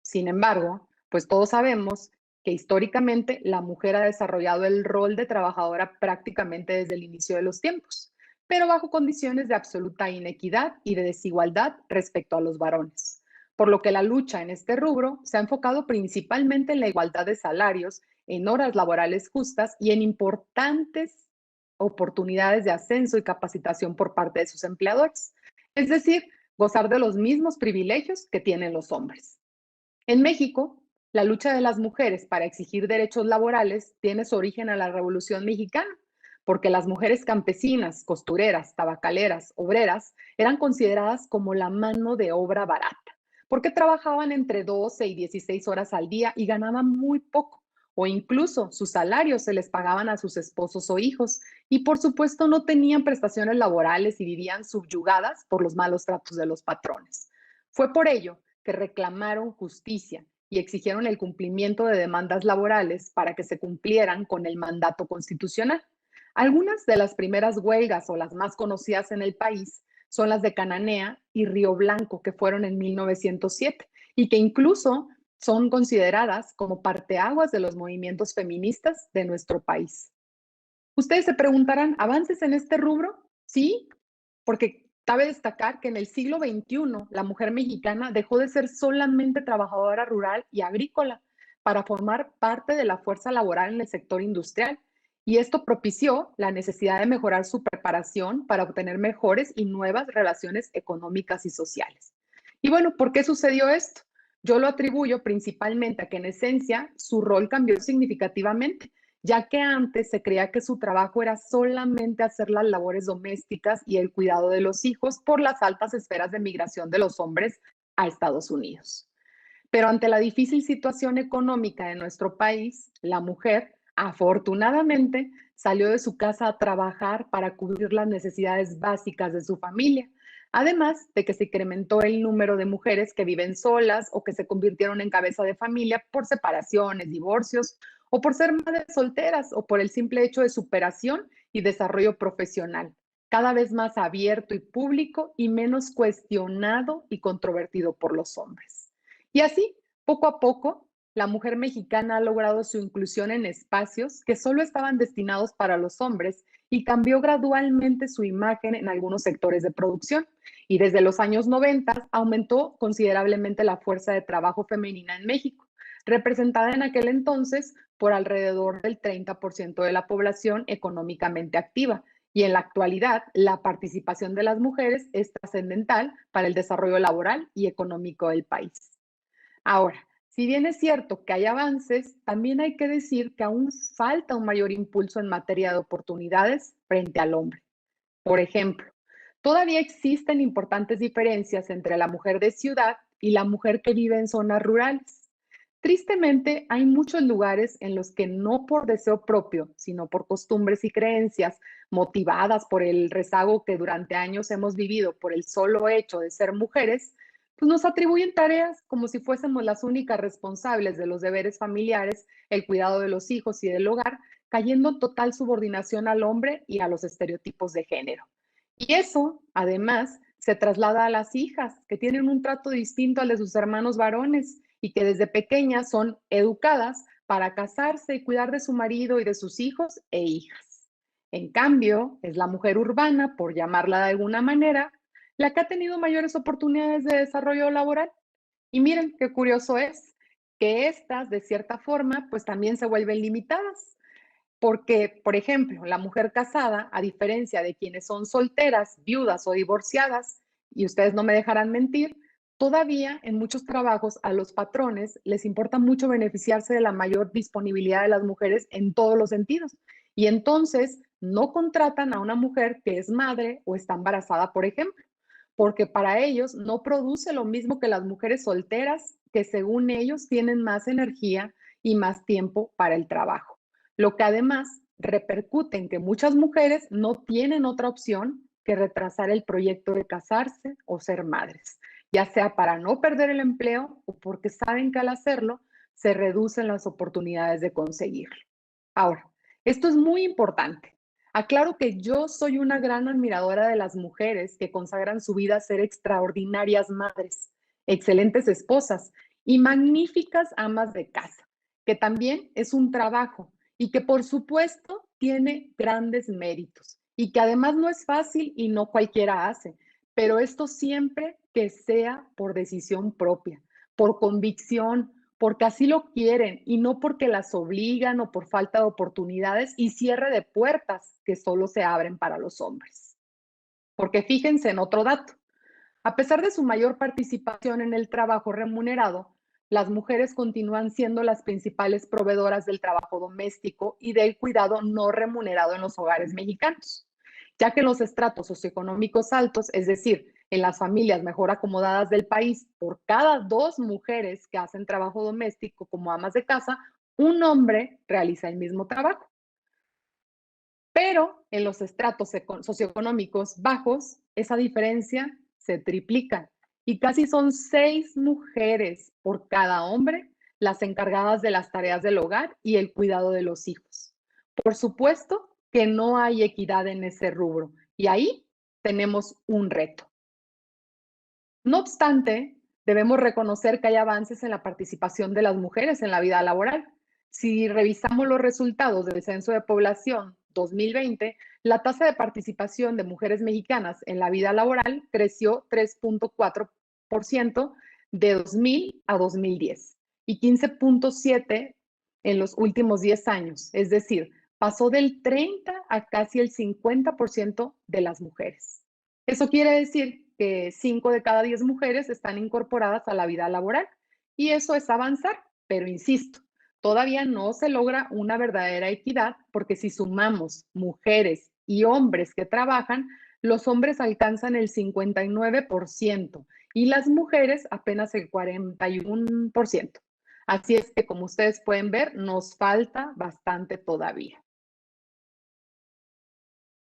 Sin embargo, pues todos sabemos que históricamente la mujer ha desarrollado el rol de trabajadora prácticamente desde el inicio de los tiempos, pero bajo condiciones de absoluta inequidad y de desigualdad respecto a los varones. Por lo que la lucha en este rubro se ha enfocado principalmente en la igualdad de salarios, en horas laborales justas y en importantes oportunidades de ascenso y capacitación por parte de sus empleadores. Es decir, gozar de los mismos privilegios que tienen los hombres. En México, la lucha de las mujeres para exigir derechos laborales tiene su origen en la Revolución Mexicana, porque las mujeres campesinas, costureras, tabacaleras, obreras, eran consideradas como la mano de obra barata, porque trabajaban entre 12 y 16 horas al día y ganaban muy poco, o incluso sus salarios se les pagaban a sus esposos o hijos, y por supuesto no tenían prestaciones laborales y vivían subyugadas por los malos tratos de los patrones. Fue por ello que reclamaron justicia y exigieron el cumplimiento de demandas laborales para que se cumplieran con el mandato constitucional. Algunas de las primeras huelgas o las más conocidas en el país son las de Cananea y Río Blanco, que fueron en 1907 y que incluso son consideradas como parteaguas de los movimientos feministas de nuestro país. Ustedes se preguntarán, ¿avances en este rubro? Sí, porque cabe destacar que en el siglo XXI la mujer mexicana dejó de ser solamente trabajadora rural y agrícola para formar parte de la fuerza laboral en el sector industrial. Y esto propició la necesidad de mejorar su preparación para obtener mejores y nuevas relaciones económicas y sociales. Y bueno, ¿por qué sucedió esto? Yo lo atribuyo principalmente a que en esencia su rol cambió significativamente, ya que antes se creía que su trabajo era solamente hacer las labores domésticas y el cuidado de los hijos por las altas esferas de migración de los hombres a Estados Unidos. Pero ante la difícil situación económica de nuestro país, la mujer, afortunadamente, salió de su casa a trabajar para cubrir las necesidades básicas de su familia, además de que se incrementó el número de mujeres que viven solas o que se convirtieron en cabeza de familia por separaciones, divorcios o por ser madres solteras o por el simple hecho de superación y desarrollo profesional, cada vez más abierto y público y menos cuestionado y controvertido por los hombres. Y así, poco a poco, la mujer mexicana ha logrado su inclusión en espacios que solo estaban destinados para los hombres y cambió gradualmente su imagen en algunos sectores de producción. Y desde los años 90 aumentó considerablemente la fuerza de trabajo femenina en México, representada en aquel entonces por alrededor del 30% de la población económicamente activa. Y en la actualidad, la participación de las mujeres es trascendental para el desarrollo laboral y económico del país. Ahora, si bien es cierto que hay avances, también hay que decir que aún falta un mayor impulso en materia de oportunidades frente al hombre. Por ejemplo, todavía existen importantes diferencias entre la mujer de ciudad y la mujer que vive en zonas rurales. Tristemente, hay muchos lugares en los que no por deseo propio, sino por costumbres y creencias motivadas por el rezago que durante años hemos vivido por el solo hecho de ser mujeres, pues nos atribuyen tareas como si fuésemos las únicas responsables de los deberes familiares, el cuidado de los hijos y del hogar, cayendo en total subordinación al hombre y a los estereotipos de género. Y eso, además, se traslada a las hijas, que tienen un trato distinto al de sus hermanos varones y que desde pequeñas son educadas para casarse y cuidar de su marido y de sus hijos e hijas. En cambio, es la mujer urbana, por llamarla de alguna manera, la que ha tenido mayores oportunidades de desarrollo laboral. Y miren qué curioso es que estas, de cierta forma, pues también se vuelven limitadas. Porque, por ejemplo, la mujer casada, a diferencia de quienes son solteras, viudas o divorciadas, y ustedes no me dejarán mentir, todavía en muchos trabajos a los patrones les importa mucho beneficiarse de la mayor disponibilidad de las mujeres en todos los sentidos. Y entonces no contratan a una mujer que es madre o está embarazada, por ejemplo, porque para ellos no produce lo mismo que las mujeres solteras, que según ellos tienen más energía y más tiempo para el trabajo, lo que además repercute en que muchas mujeres no tienen otra opción que retrasar el proyecto de casarse o ser madres, ya sea para no perder el empleo o porque saben que al hacerlo se reducen las oportunidades de conseguirlo. Ahora, esto es muy importante. Aclaro que yo soy una gran admiradora de las mujeres que consagran su vida a ser extraordinarias madres, excelentes esposas y magníficas amas de casa, que también es un trabajo y que por supuesto tiene grandes méritos y que además no es fácil y no cualquiera hace, pero esto siempre que sea por decisión propia, por convicción, porque así lo quieren y no porque las obligan o por falta de oportunidades y cierre de puertas que solo se abren para los hombres. Porque fíjense en otro dato. A pesar de su mayor participación en el trabajo remunerado, las mujeres continúan siendo las principales proveedoras del trabajo doméstico y del cuidado no remunerado en los hogares mexicanos, ya que en los estratos socioeconómicos altos, es decir, en las familias mejor acomodadas del país, por cada 2 mujeres que hacen trabajo doméstico como amas de casa, un hombre realiza el mismo trabajo. Pero en los estratos socioeconómicos bajos, esa diferencia se triplica y casi son 6 mujeres por cada hombre las encargadas de las tareas del hogar y el cuidado de los hijos. Por supuesto que no hay equidad en ese rubro y ahí tenemos un reto. No obstante, debemos reconocer que hay avances en la participación de las mujeres en la vida laboral. Si revisamos los resultados del Censo de Población 2020, la tasa de participación de mujeres mexicanas en la vida laboral creció 3.4% de 2000 a 2010 y 15.7% en los últimos 10 años. Es decir, pasó del 30 a casi el 50% de las mujeres. Eso quiere decir que 5 de cada 10 mujeres están incorporadas a la vida laboral y eso es avanzar, pero insisto, todavía no se logra una verdadera equidad porque si sumamos mujeres y hombres que trabajan, los hombres alcanzan el 59% y las mujeres apenas el 41%. Así es que, como ustedes pueden ver, nos falta bastante todavía.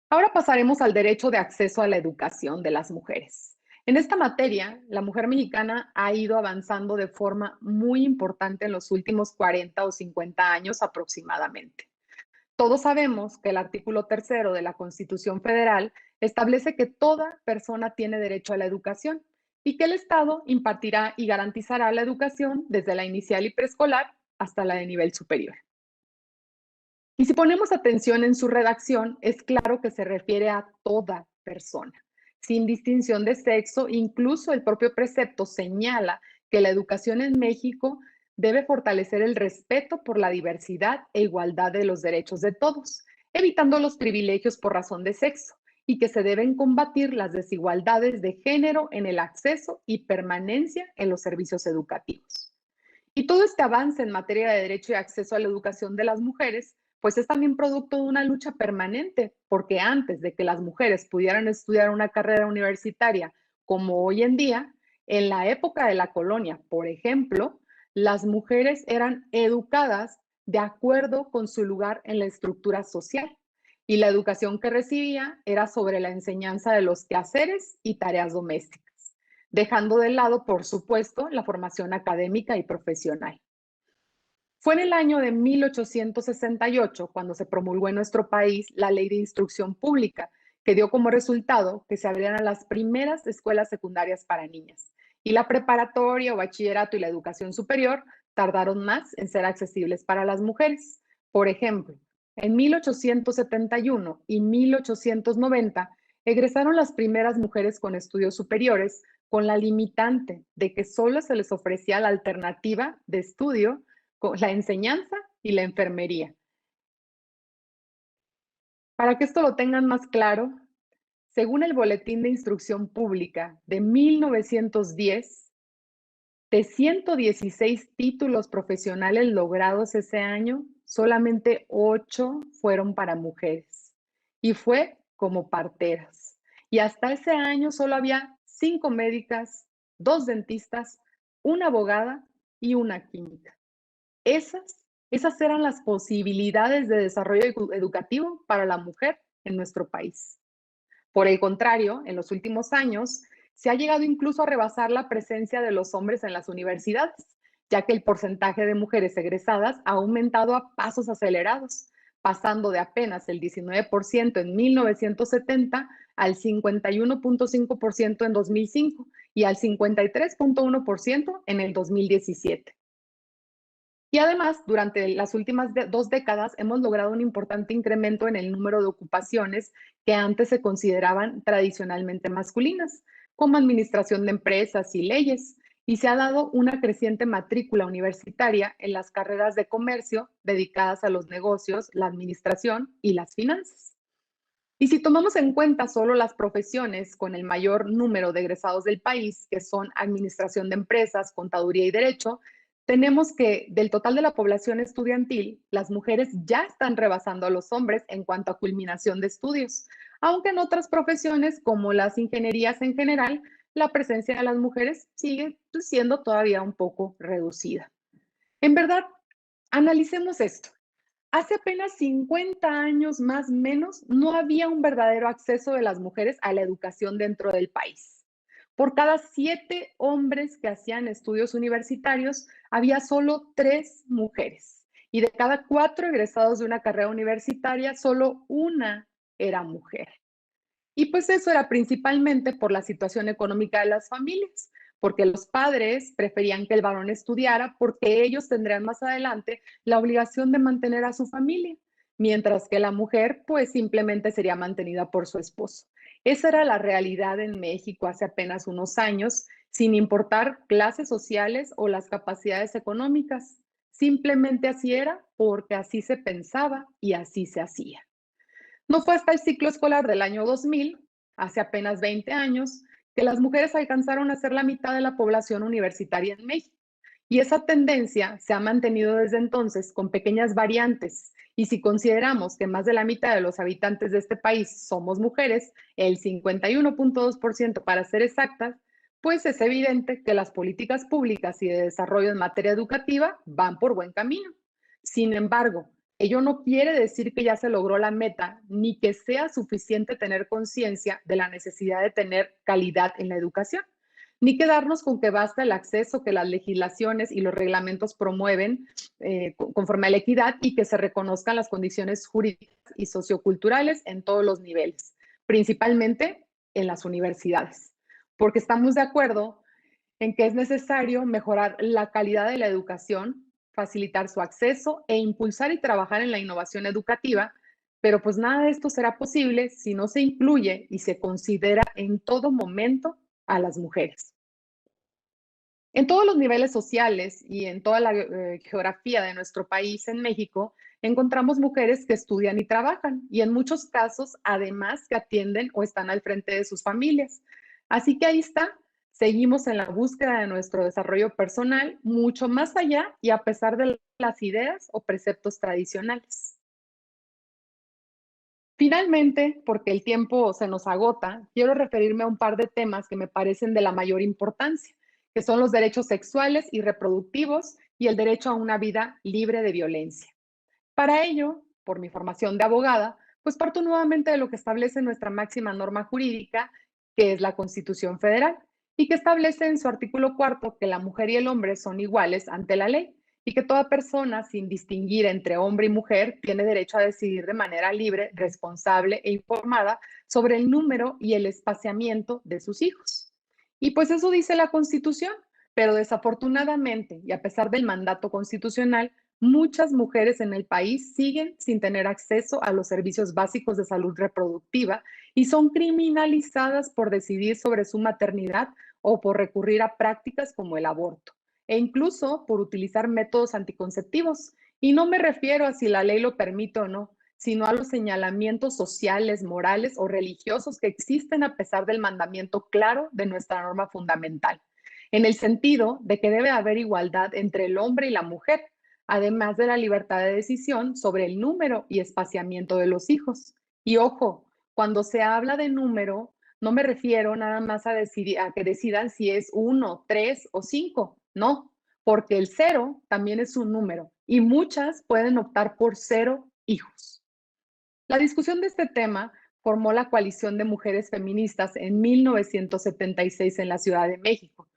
Ahora pasaremos al derecho de acceso a la educación de las mujeres. En esta materia, la mujer mexicana ha ido avanzando de forma muy importante en los últimos 40 o 50 años aproximadamente. Todos sabemos que el artículo 3 de la Constitución Federal establece que toda persona tiene derecho a la educación y que el Estado impartirá y garantizará la educación desde la inicial y preescolar hasta la de nivel superior. Y si ponemos atención en su redacción, es claro que se refiere a toda persona, sin distinción de sexo. Incluso el propio precepto señala que la educación en México debe fortalecer el respeto por la diversidad e igualdad de los derechos de todos, evitando los privilegios por razón de sexo, y que se deben combatir las desigualdades de género en el acceso y permanencia en los servicios educativos. Y todo este avance en materia de derecho y acceso a la educación de las mujeres, pues es también producto de una lucha permanente, porque antes de que las mujeres pudieran estudiar una carrera universitaria como hoy en día, en la época de la colonia, por ejemplo, las mujeres eran educadas de acuerdo con su lugar en la estructura social y la educación que recibía era sobre la enseñanza de los quehaceres y tareas domésticas, dejando de lado, por supuesto, la formación académica y profesional. Fue en el año de 1868 cuando se promulgó en nuestro país la Ley de Instrucción Pública, que dio como resultado que se abrieran las primeras escuelas secundarias para niñas, y la preparatoria o bachillerato y la educación superior tardaron más en ser accesibles para las mujeres. Por ejemplo, en 1871 y 1890 egresaron las primeras mujeres con estudios superiores, con la limitante de que solo se les ofrecía la alternativa de estudio con la enseñanza y la enfermería. Para que esto lo tengan más claro, según el Boletín de Instrucción Pública de 1910, de 116 títulos profesionales logrados ese año, solamente 8 fueron para mujeres y fue como parteras. Y hasta ese año solo había 5 médicas, 2 dentistas, una abogada y una química. Esas eran las posibilidades de desarrollo educativo para la mujer en nuestro país. Por el contrario, en los últimos años se ha llegado incluso a rebasar la presencia de los hombres en las universidades, ya que el porcentaje de mujeres egresadas ha aumentado a pasos acelerados, pasando de apenas el 19% en 1970 al 51.5% en 2005 y al 53.1% en el 2017. Y además, durante las últimas 2 décadas hemos logrado un importante incremento en el número de ocupaciones que antes se consideraban tradicionalmente masculinas, como administración de empresas y leyes, y se ha dado una creciente matrícula universitaria en las carreras de comercio dedicadas a los negocios, la administración y las finanzas. Y si tomamos en cuenta solo las profesiones con el mayor número de egresados del país, que son administración de empresas, contaduría y derecho, tenemos que del total de la población estudiantil, las mujeres ya están rebasando a los hombres en cuanto a culminación de estudios, aunque en otras profesiones como las ingenierías en general, la presencia de las mujeres sigue siendo todavía un poco reducida. En verdad, analicemos esto. Hace apenas 50 años más o menos, no había un verdadero acceso de las mujeres a la educación dentro del país. Por cada 7 hombres que hacían estudios universitarios, había solo 3 mujeres. Y de cada 4 egresados de una carrera universitaria, solo una era mujer. Y pues eso era principalmente por la situación económica de las familias, porque los padres preferían que el varón estudiara porque ellos tendrían más adelante la obligación de mantener a su familia, mientras que la mujer pues simplemente sería mantenida por su esposo. Esa era la realidad en México hace apenas unos años, sin importar clases sociales o las capacidades económicas. Simplemente así era porque así se pensaba y así se hacía. No fue hasta el ciclo escolar del año 2000, hace apenas 20 años, que las mujeres alcanzaron a ser la mitad de la población universitaria en México. Y esa tendencia se ha mantenido desde entonces con pequeñas variantes. Y si consideramos que más de la mitad de los habitantes de este país somos mujeres, el 51.2% para ser exactas, pues es evidente que las políticas públicas y de desarrollo en materia educativa van por buen camino. Sin embargo, ello no quiere decir que ya se logró la meta, ni que sea suficiente tener conciencia de la necesidad de tener calidad en la educación, ni quedarnos con que basta el acceso que las legislaciones y los reglamentos promueven conforme a la equidad y que se reconozcan las condiciones jurídicas y socioculturales en todos los niveles, principalmente en las universidades, porque estamos de acuerdo en que es necesario mejorar la calidad de la educación, facilitar su acceso e impulsar y trabajar en la innovación educativa, pero pues nada de esto será posible si no se incluye y se considera en todo momento a las mujeres. En todos los niveles sociales y en toda la geografía de nuestro país, en México, encontramos mujeres que estudian y trabajan y en muchos casos además que atienden o están al frente de sus familias. Así que ahí está, seguimos en la búsqueda de nuestro desarrollo personal mucho más allá y a pesar de las ideas o preceptos tradicionales. Finalmente, porque el tiempo se nos agota, quiero referirme a un par de temas que me parecen de la mayor importancia, que son los derechos sexuales y reproductivos y el derecho a una vida libre de violencia. Para ello, por mi formación de abogada, pues parto nuevamente de lo que establece nuestra máxima norma jurídica, que es la Constitución Federal, y que establece en su artículo 4 que la mujer y el hombre son iguales ante la ley y que toda persona, sin distinguir entre hombre y mujer, tiene derecho a decidir de manera libre, responsable e informada sobre el número y el espaciamiento de sus hijos. Y pues eso dice la Constitución, pero desafortunadamente, y a pesar del mandato constitucional, muchas mujeres en el país siguen sin tener acceso a los servicios básicos de salud reproductiva y son criminalizadas por decidir sobre su maternidad o por recurrir a prácticas como el aborto e incluso por utilizar métodos anticonceptivos. Y no me refiero a si la ley lo permite o no, sino a los señalamientos sociales, morales o religiosos que existen a pesar del mandamiento claro de nuestra norma fundamental, en el sentido de que debe haber igualdad entre el hombre y la mujer, además de la libertad de decisión sobre el número y espaciamiento de los hijos. Y ojo, cuando se habla de número, no me refiero nada más a que decidan si es 1, 3 o 5, no, porque el 0 también es un número y muchas pueden optar por 0 hijos. La discusión de este tema formó la Coalición de Mujeres Feministas en 1976 en la Ciudad de México,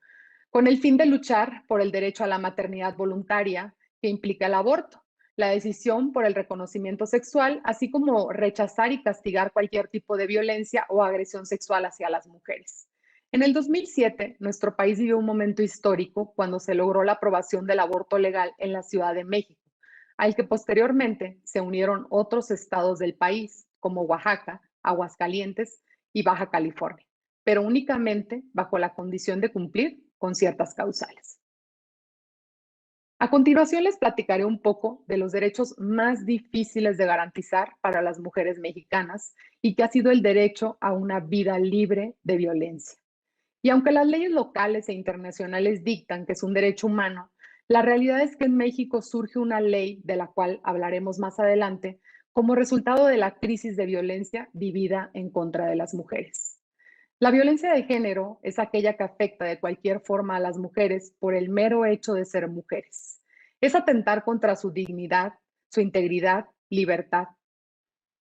con el fin de luchar por el derecho a la maternidad voluntaria que implica el aborto, la decisión por el reconocimiento sexual, así como rechazar y castigar cualquier tipo de violencia o agresión sexual hacia las mujeres. En el 2007, nuestro país vivió un momento histórico cuando se logró la aprobación del aborto legal en la Ciudad de México, al que posteriormente se unieron otros estados del país, como Oaxaca, Aguascalientes y Baja California, pero únicamente bajo la condición de cumplir con ciertas causales. A continuación les platicaré un poco de los derechos más difíciles de garantizar para las mujeres mexicanas y que ha sido el derecho a una vida libre de violencia. Y aunque las leyes locales e internacionales dictan que es un derecho humano, La realidad es que en México surge una ley, de la cual hablaremos más adelante, como resultado de la crisis de violencia vivida en contra de las mujeres. La violencia de género es aquella que afecta de cualquier forma a las mujeres por el mero hecho de ser mujeres. Es atentar contra su dignidad, su integridad, libertad.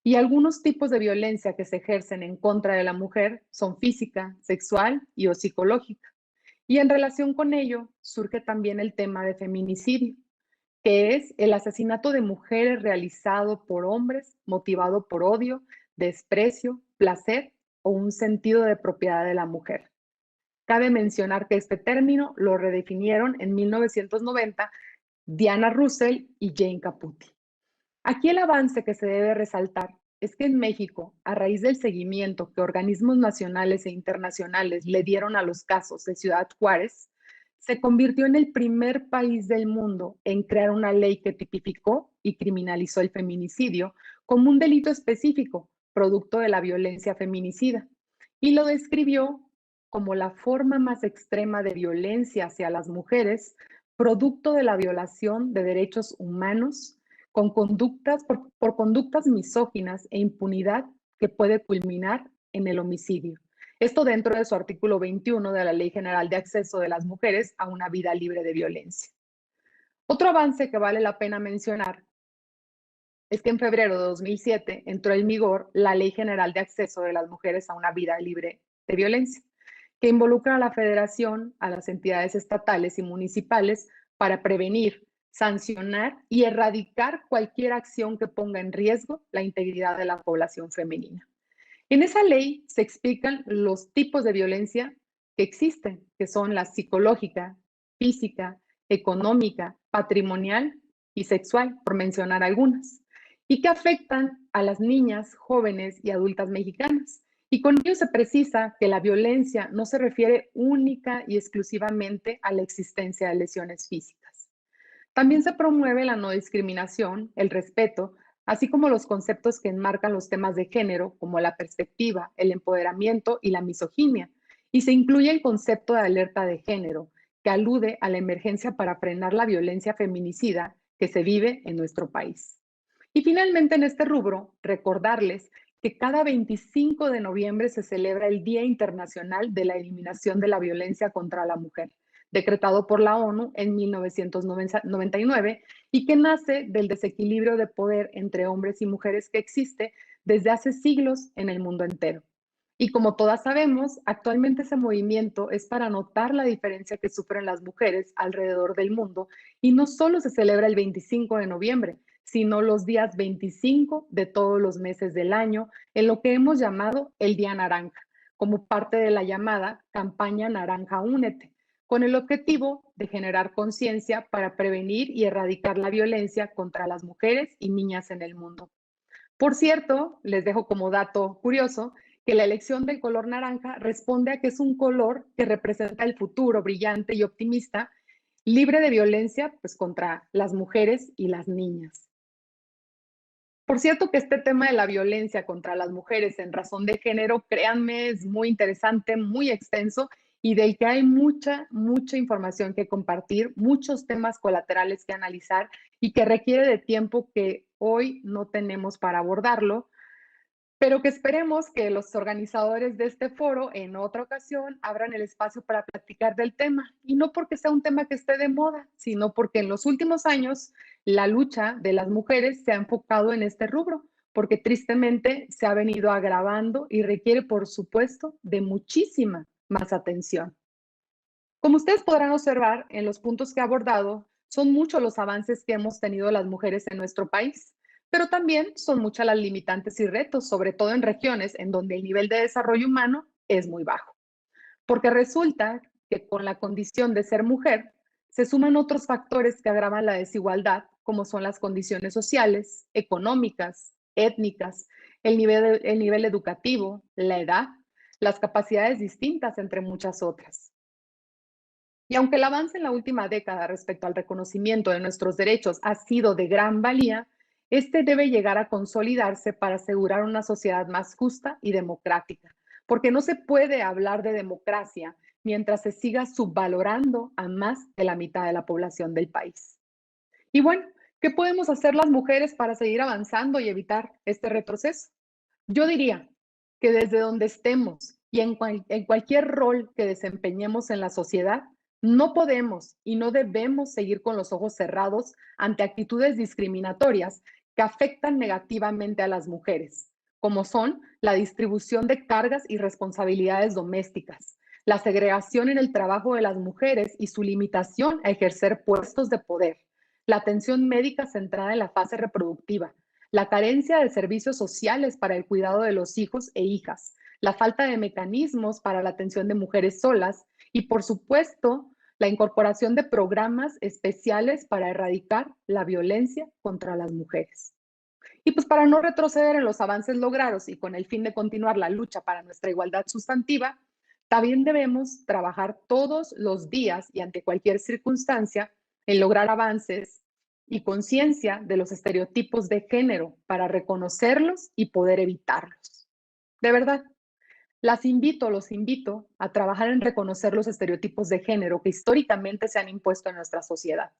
Y algunos tipos de violencia que se ejercen en contra de la mujer son física, sexual y o psicológica. Y en relación con ello surge también el tema de feminicidio, que es el asesinato de mujeres realizado por hombres, motivado por odio, desprecio, placer o un sentido de propiedad de la mujer. Cabe mencionar que este término lo redefinieron en 1990 Diana Russell y Jane Caputi. Aquí el avance que se debe resaltar es que en México, a raíz del seguimiento que organismos nacionales e internacionales le dieron a los casos de Ciudad Juárez, se convirtió en el primer país del mundo en crear una ley que tipificó y criminalizó el feminicidio como un delito específico, producto de la violencia feminicida, y lo describió como la forma más extrema de violencia hacia las mujeres, producto de la violación de derechos humanos con conductas, por conductas misóginas e impunidad que puede culminar en el homicidio. Esto dentro de su artículo 21 de la Ley General de Acceso de las Mujeres a una vida libre de violencia. Otro avance que vale la pena mencionar es que en febrero de 2007 entró en vigor la Ley General de Acceso de las Mujeres a una vida libre de violencia, que involucra a la Federación, a las entidades estatales y municipales para prevenir, sancionar y erradicar cualquier acción que ponga en riesgo la integridad de la población femenina. En esa ley se explican los tipos de violencia que existen, que son la psicológica, física, económica, patrimonial y sexual, por mencionar algunas, y que afectan a las niñas, jóvenes y adultas mexicanas. Y con ello se precisa que la violencia no se refiere única y exclusivamente a la existencia de lesiones físicas. También se promueve la no discriminación, el respeto, así como los conceptos que enmarcan los temas de género, como la perspectiva, el empoderamiento y la misoginia. Y se incluye el concepto de alerta de género, que alude a la emergencia para frenar la violencia feminicida que se vive en nuestro país. Y finalmente, en este rubro, recordarles que cada 25 de noviembre se celebra el Día Internacional de la Eliminación de la Violencia contra la Mujer, decretado por la ONU en 1999 y que nace del desequilibrio de poder entre hombres y mujeres que existe desde hace siglos en el mundo entero. Y como todas sabemos, actualmente ese movimiento es para notar la diferencia que sufren las mujeres alrededor del mundo y no solo se celebra el 25 de noviembre, sino los días 25 de todos los meses del año, en lo que hemos llamado el Día Naranja, como parte de la llamada Campaña Naranja Únete, con el objetivo de generar conciencia para prevenir y erradicar la violencia contra las mujeres y niñas en el mundo. Por cierto, les dejo como dato curioso que la elección del color naranja responde a que es un color que representa el futuro brillante y optimista, libre de violencia, pues contra las mujeres y las niñas. Por cierto que este tema de la violencia contra las mujeres en razón de género, créanme, es muy interesante, muy extenso y del que hay mucha información que compartir, muchos temas colaterales que analizar y que requiere de tiempo que hoy no tenemos para abordarlo, pero que esperemos que los organizadores de este foro en otra ocasión abran el espacio para platicar del tema. Y no porque sea un tema que esté de moda, sino porque en los últimos años la lucha de las mujeres se ha enfocado en este rubro, porque tristemente se ha venido agravando y requiere, por supuesto, de muchísima más atención. Como ustedes podrán observar en los puntos que he abordado, son muchos los avances que hemos tenido las mujeres en nuestro país, pero también son muchas las limitantes y retos, sobre todo en regiones en donde el nivel de desarrollo humano es muy bajo. Porque resulta que con la condición de ser mujer se suman otros factores que agravan la desigualdad, como son las condiciones sociales, económicas, étnicas, el nivel educativo, la edad, las capacidades distintas, entre muchas otras. Y aunque el avance en la última década respecto al reconocimiento de nuestros derechos ha sido de gran valía, este debe llegar a consolidarse para asegurar una sociedad más justa y democrática, porque no se puede hablar de democracia mientras se siga subvalorando a más de la mitad de la población del país. Y bueno, ¿qué podemos hacer las mujeres para seguir avanzando y evitar este retroceso? Yo diría que desde donde estemos y en cualquier rol que desempeñemos en la sociedad, no podemos y no debemos seguir con los ojos cerrados ante actitudes discriminatorias que afectan negativamente a las mujeres, como son la distribución de cargas y responsabilidades domésticas, la segregación en el trabajo de las mujeres y su limitación a ejercer puestos de poder, la atención médica centrada en la fase reproductiva, la carencia de servicios sociales para el cuidado de los hijos e hijas, la falta de mecanismos para la atención de mujeres solas y, por supuesto, la incorporación de programas especiales para erradicar la violencia contra las mujeres. Y pues para no retroceder en los avances logrados y con el fin de continuar la lucha para nuestra igualdad sustantiva, también debemos trabajar todos los días y ante cualquier circunstancia en lograr avances y conciencia de los estereotipos de género para reconocerlos y poder evitarlos. De verdad, los invito a trabajar en reconocer los estereotipos de género que históricamente se han impuesto en nuestra sociedad.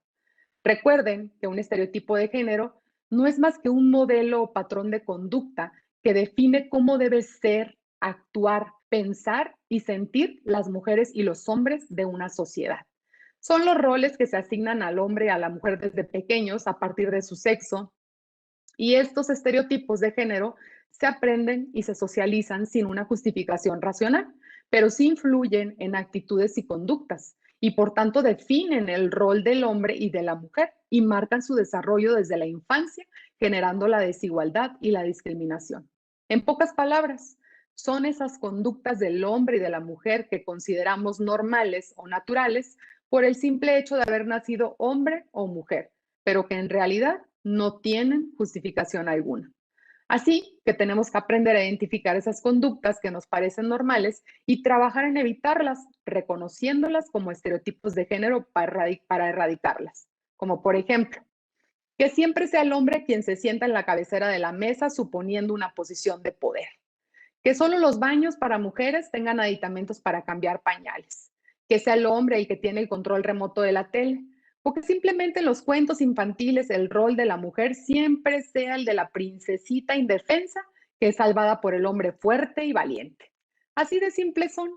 Recuerden que un estereotipo de género no es más que un modelo o patrón de conducta que define cómo debe ser, actuar, pensar y sentir las mujeres y los hombres de una sociedad. Son los roles que se asignan al hombre y a la mujer desde pequeños a partir de su sexo, y estos estereotipos de género se aprenden y se socializan sin una justificación racional, pero sí influyen en actitudes y conductas y por tanto definen el rol del hombre y de la mujer y marcan su desarrollo desde la infancia, generando la desigualdad y la discriminación. En pocas palabras, son esas conductas del hombre y de la mujer que consideramos normales o naturales por el simple hecho de haber nacido hombre o mujer, pero que en realidad no tienen justificación alguna. Así que tenemos que aprender a identificar esas conductas que nos parecen normales y trabajar en evitarlas, reconociéndolas como estereotipos de género para erradicarlas. Como por ejemplo, que siempre sea el hombre quien se sienta en la cabecera de la mesa suponiendo una posición de poder. Que solo los baños para mujeres tengan aditamentos para cambiar pañales. Que sea el hombre el que tiene el control remoto de la tele. O que simplemente en los cuentos infantiles el rol de la mujer siempre sea el de la princesita indefensa que es salvada por el hombre fuerte y valiente. Así de simples son,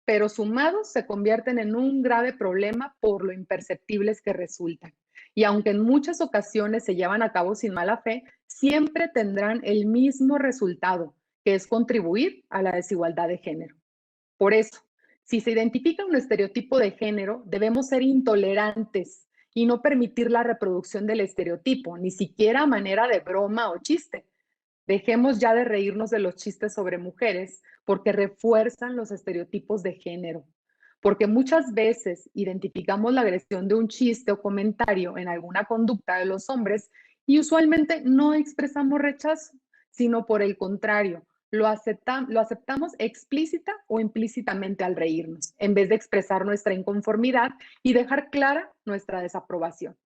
pero sumados se convierten en un grave problema por lo imperceptibles que resultan. Y aunque en muchas ocasiones se llevan a cabo sin mala fe, siempre tendrán el mismo resultado, que es contribuir a la desigualdad de género. Por eso, si se identifica un estereotipo de género, debemos ser intolerantes y no permitir la reproducción del estereotipo, ni siquiera a manera de broma o chiste. Dejemos ya de reírnos de los chistes sobre mujeres porque refuerzan los estereotipos de género. Porque muchas veces identificamos la agresión de un chiste o comentario en alguna conducta de los hombres y usualmente no expresamos rechazo, sino por el contrario, lo aceptamos explícita o implícitamente al reírnos, en vez de expresar nuestra inconformidad y dejar clara nuestra desaprobación.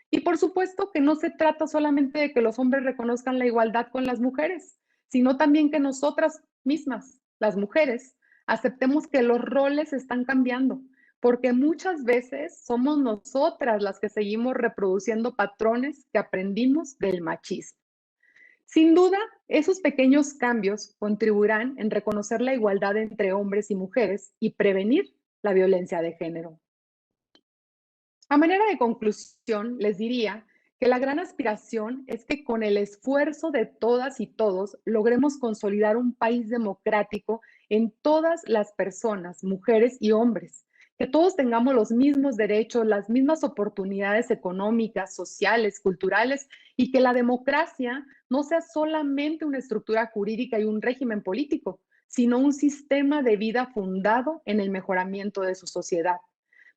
Y por supuesto que no se trata solamente de que los hombres reconozcan la igualdad con las mujeres, sino también que nosotras mismas, las mujeres, aceptemos que los roles están cambiando, porque muchas veces somos nosotras las que seguimos reproduciendo patrones que aprendimos del machismo. Sin duda, esos pequeños cambios contribuirán en reconocer la igualdad entre hombres y mujeres y prevenir la violencia de género. A manera de conclusión, les diría que la gran aspiración es que con el esfuerzo de todas y todos logremos consolidar un país democrático en todas las personas, mujeres y hombres, que todos tengamos los mismos derechos, las mismas oportunidades económicas, sociales, culturales y que la democracia no sea solamente una estructura jurídica y un régimen político, sino un sistema de vida fundado en el mejoramiento de su sociedad,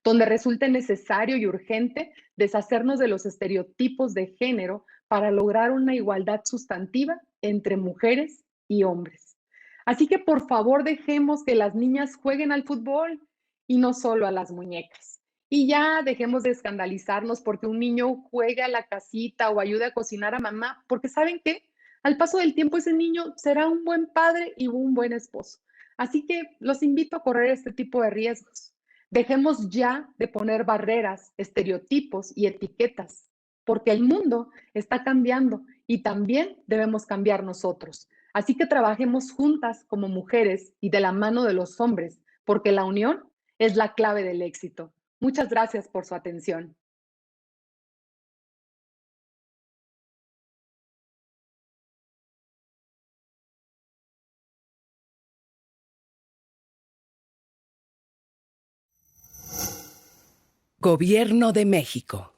donde resulte necesario y urgente deshacernos de los estereotipos de género para lograr una igualdad sustantiva entre mujeres y hombres. Así que por favor dejemos que las niñas jueguen al fútbol y no solo a las muñecas. Y ya dejemos de escandalizarnos porque un niño juegue a la casita o ayude a cocinar a mamá, porque ¿saben qué? Al paso del tiempo ese niño será un buen padre y un buen esposo. Así que los invito a correr este tipo de riesgos. Dejemos ya de poner barreras, estereotipos y etiquetas, porque el mundo está cambiando y también debemos cambiar nosotros. Así que trabajemos juntas como mujeres y de la mano de los hombres, porque la unión es la clave del éxito. Muchas gracias por su atención. Gobierno de México.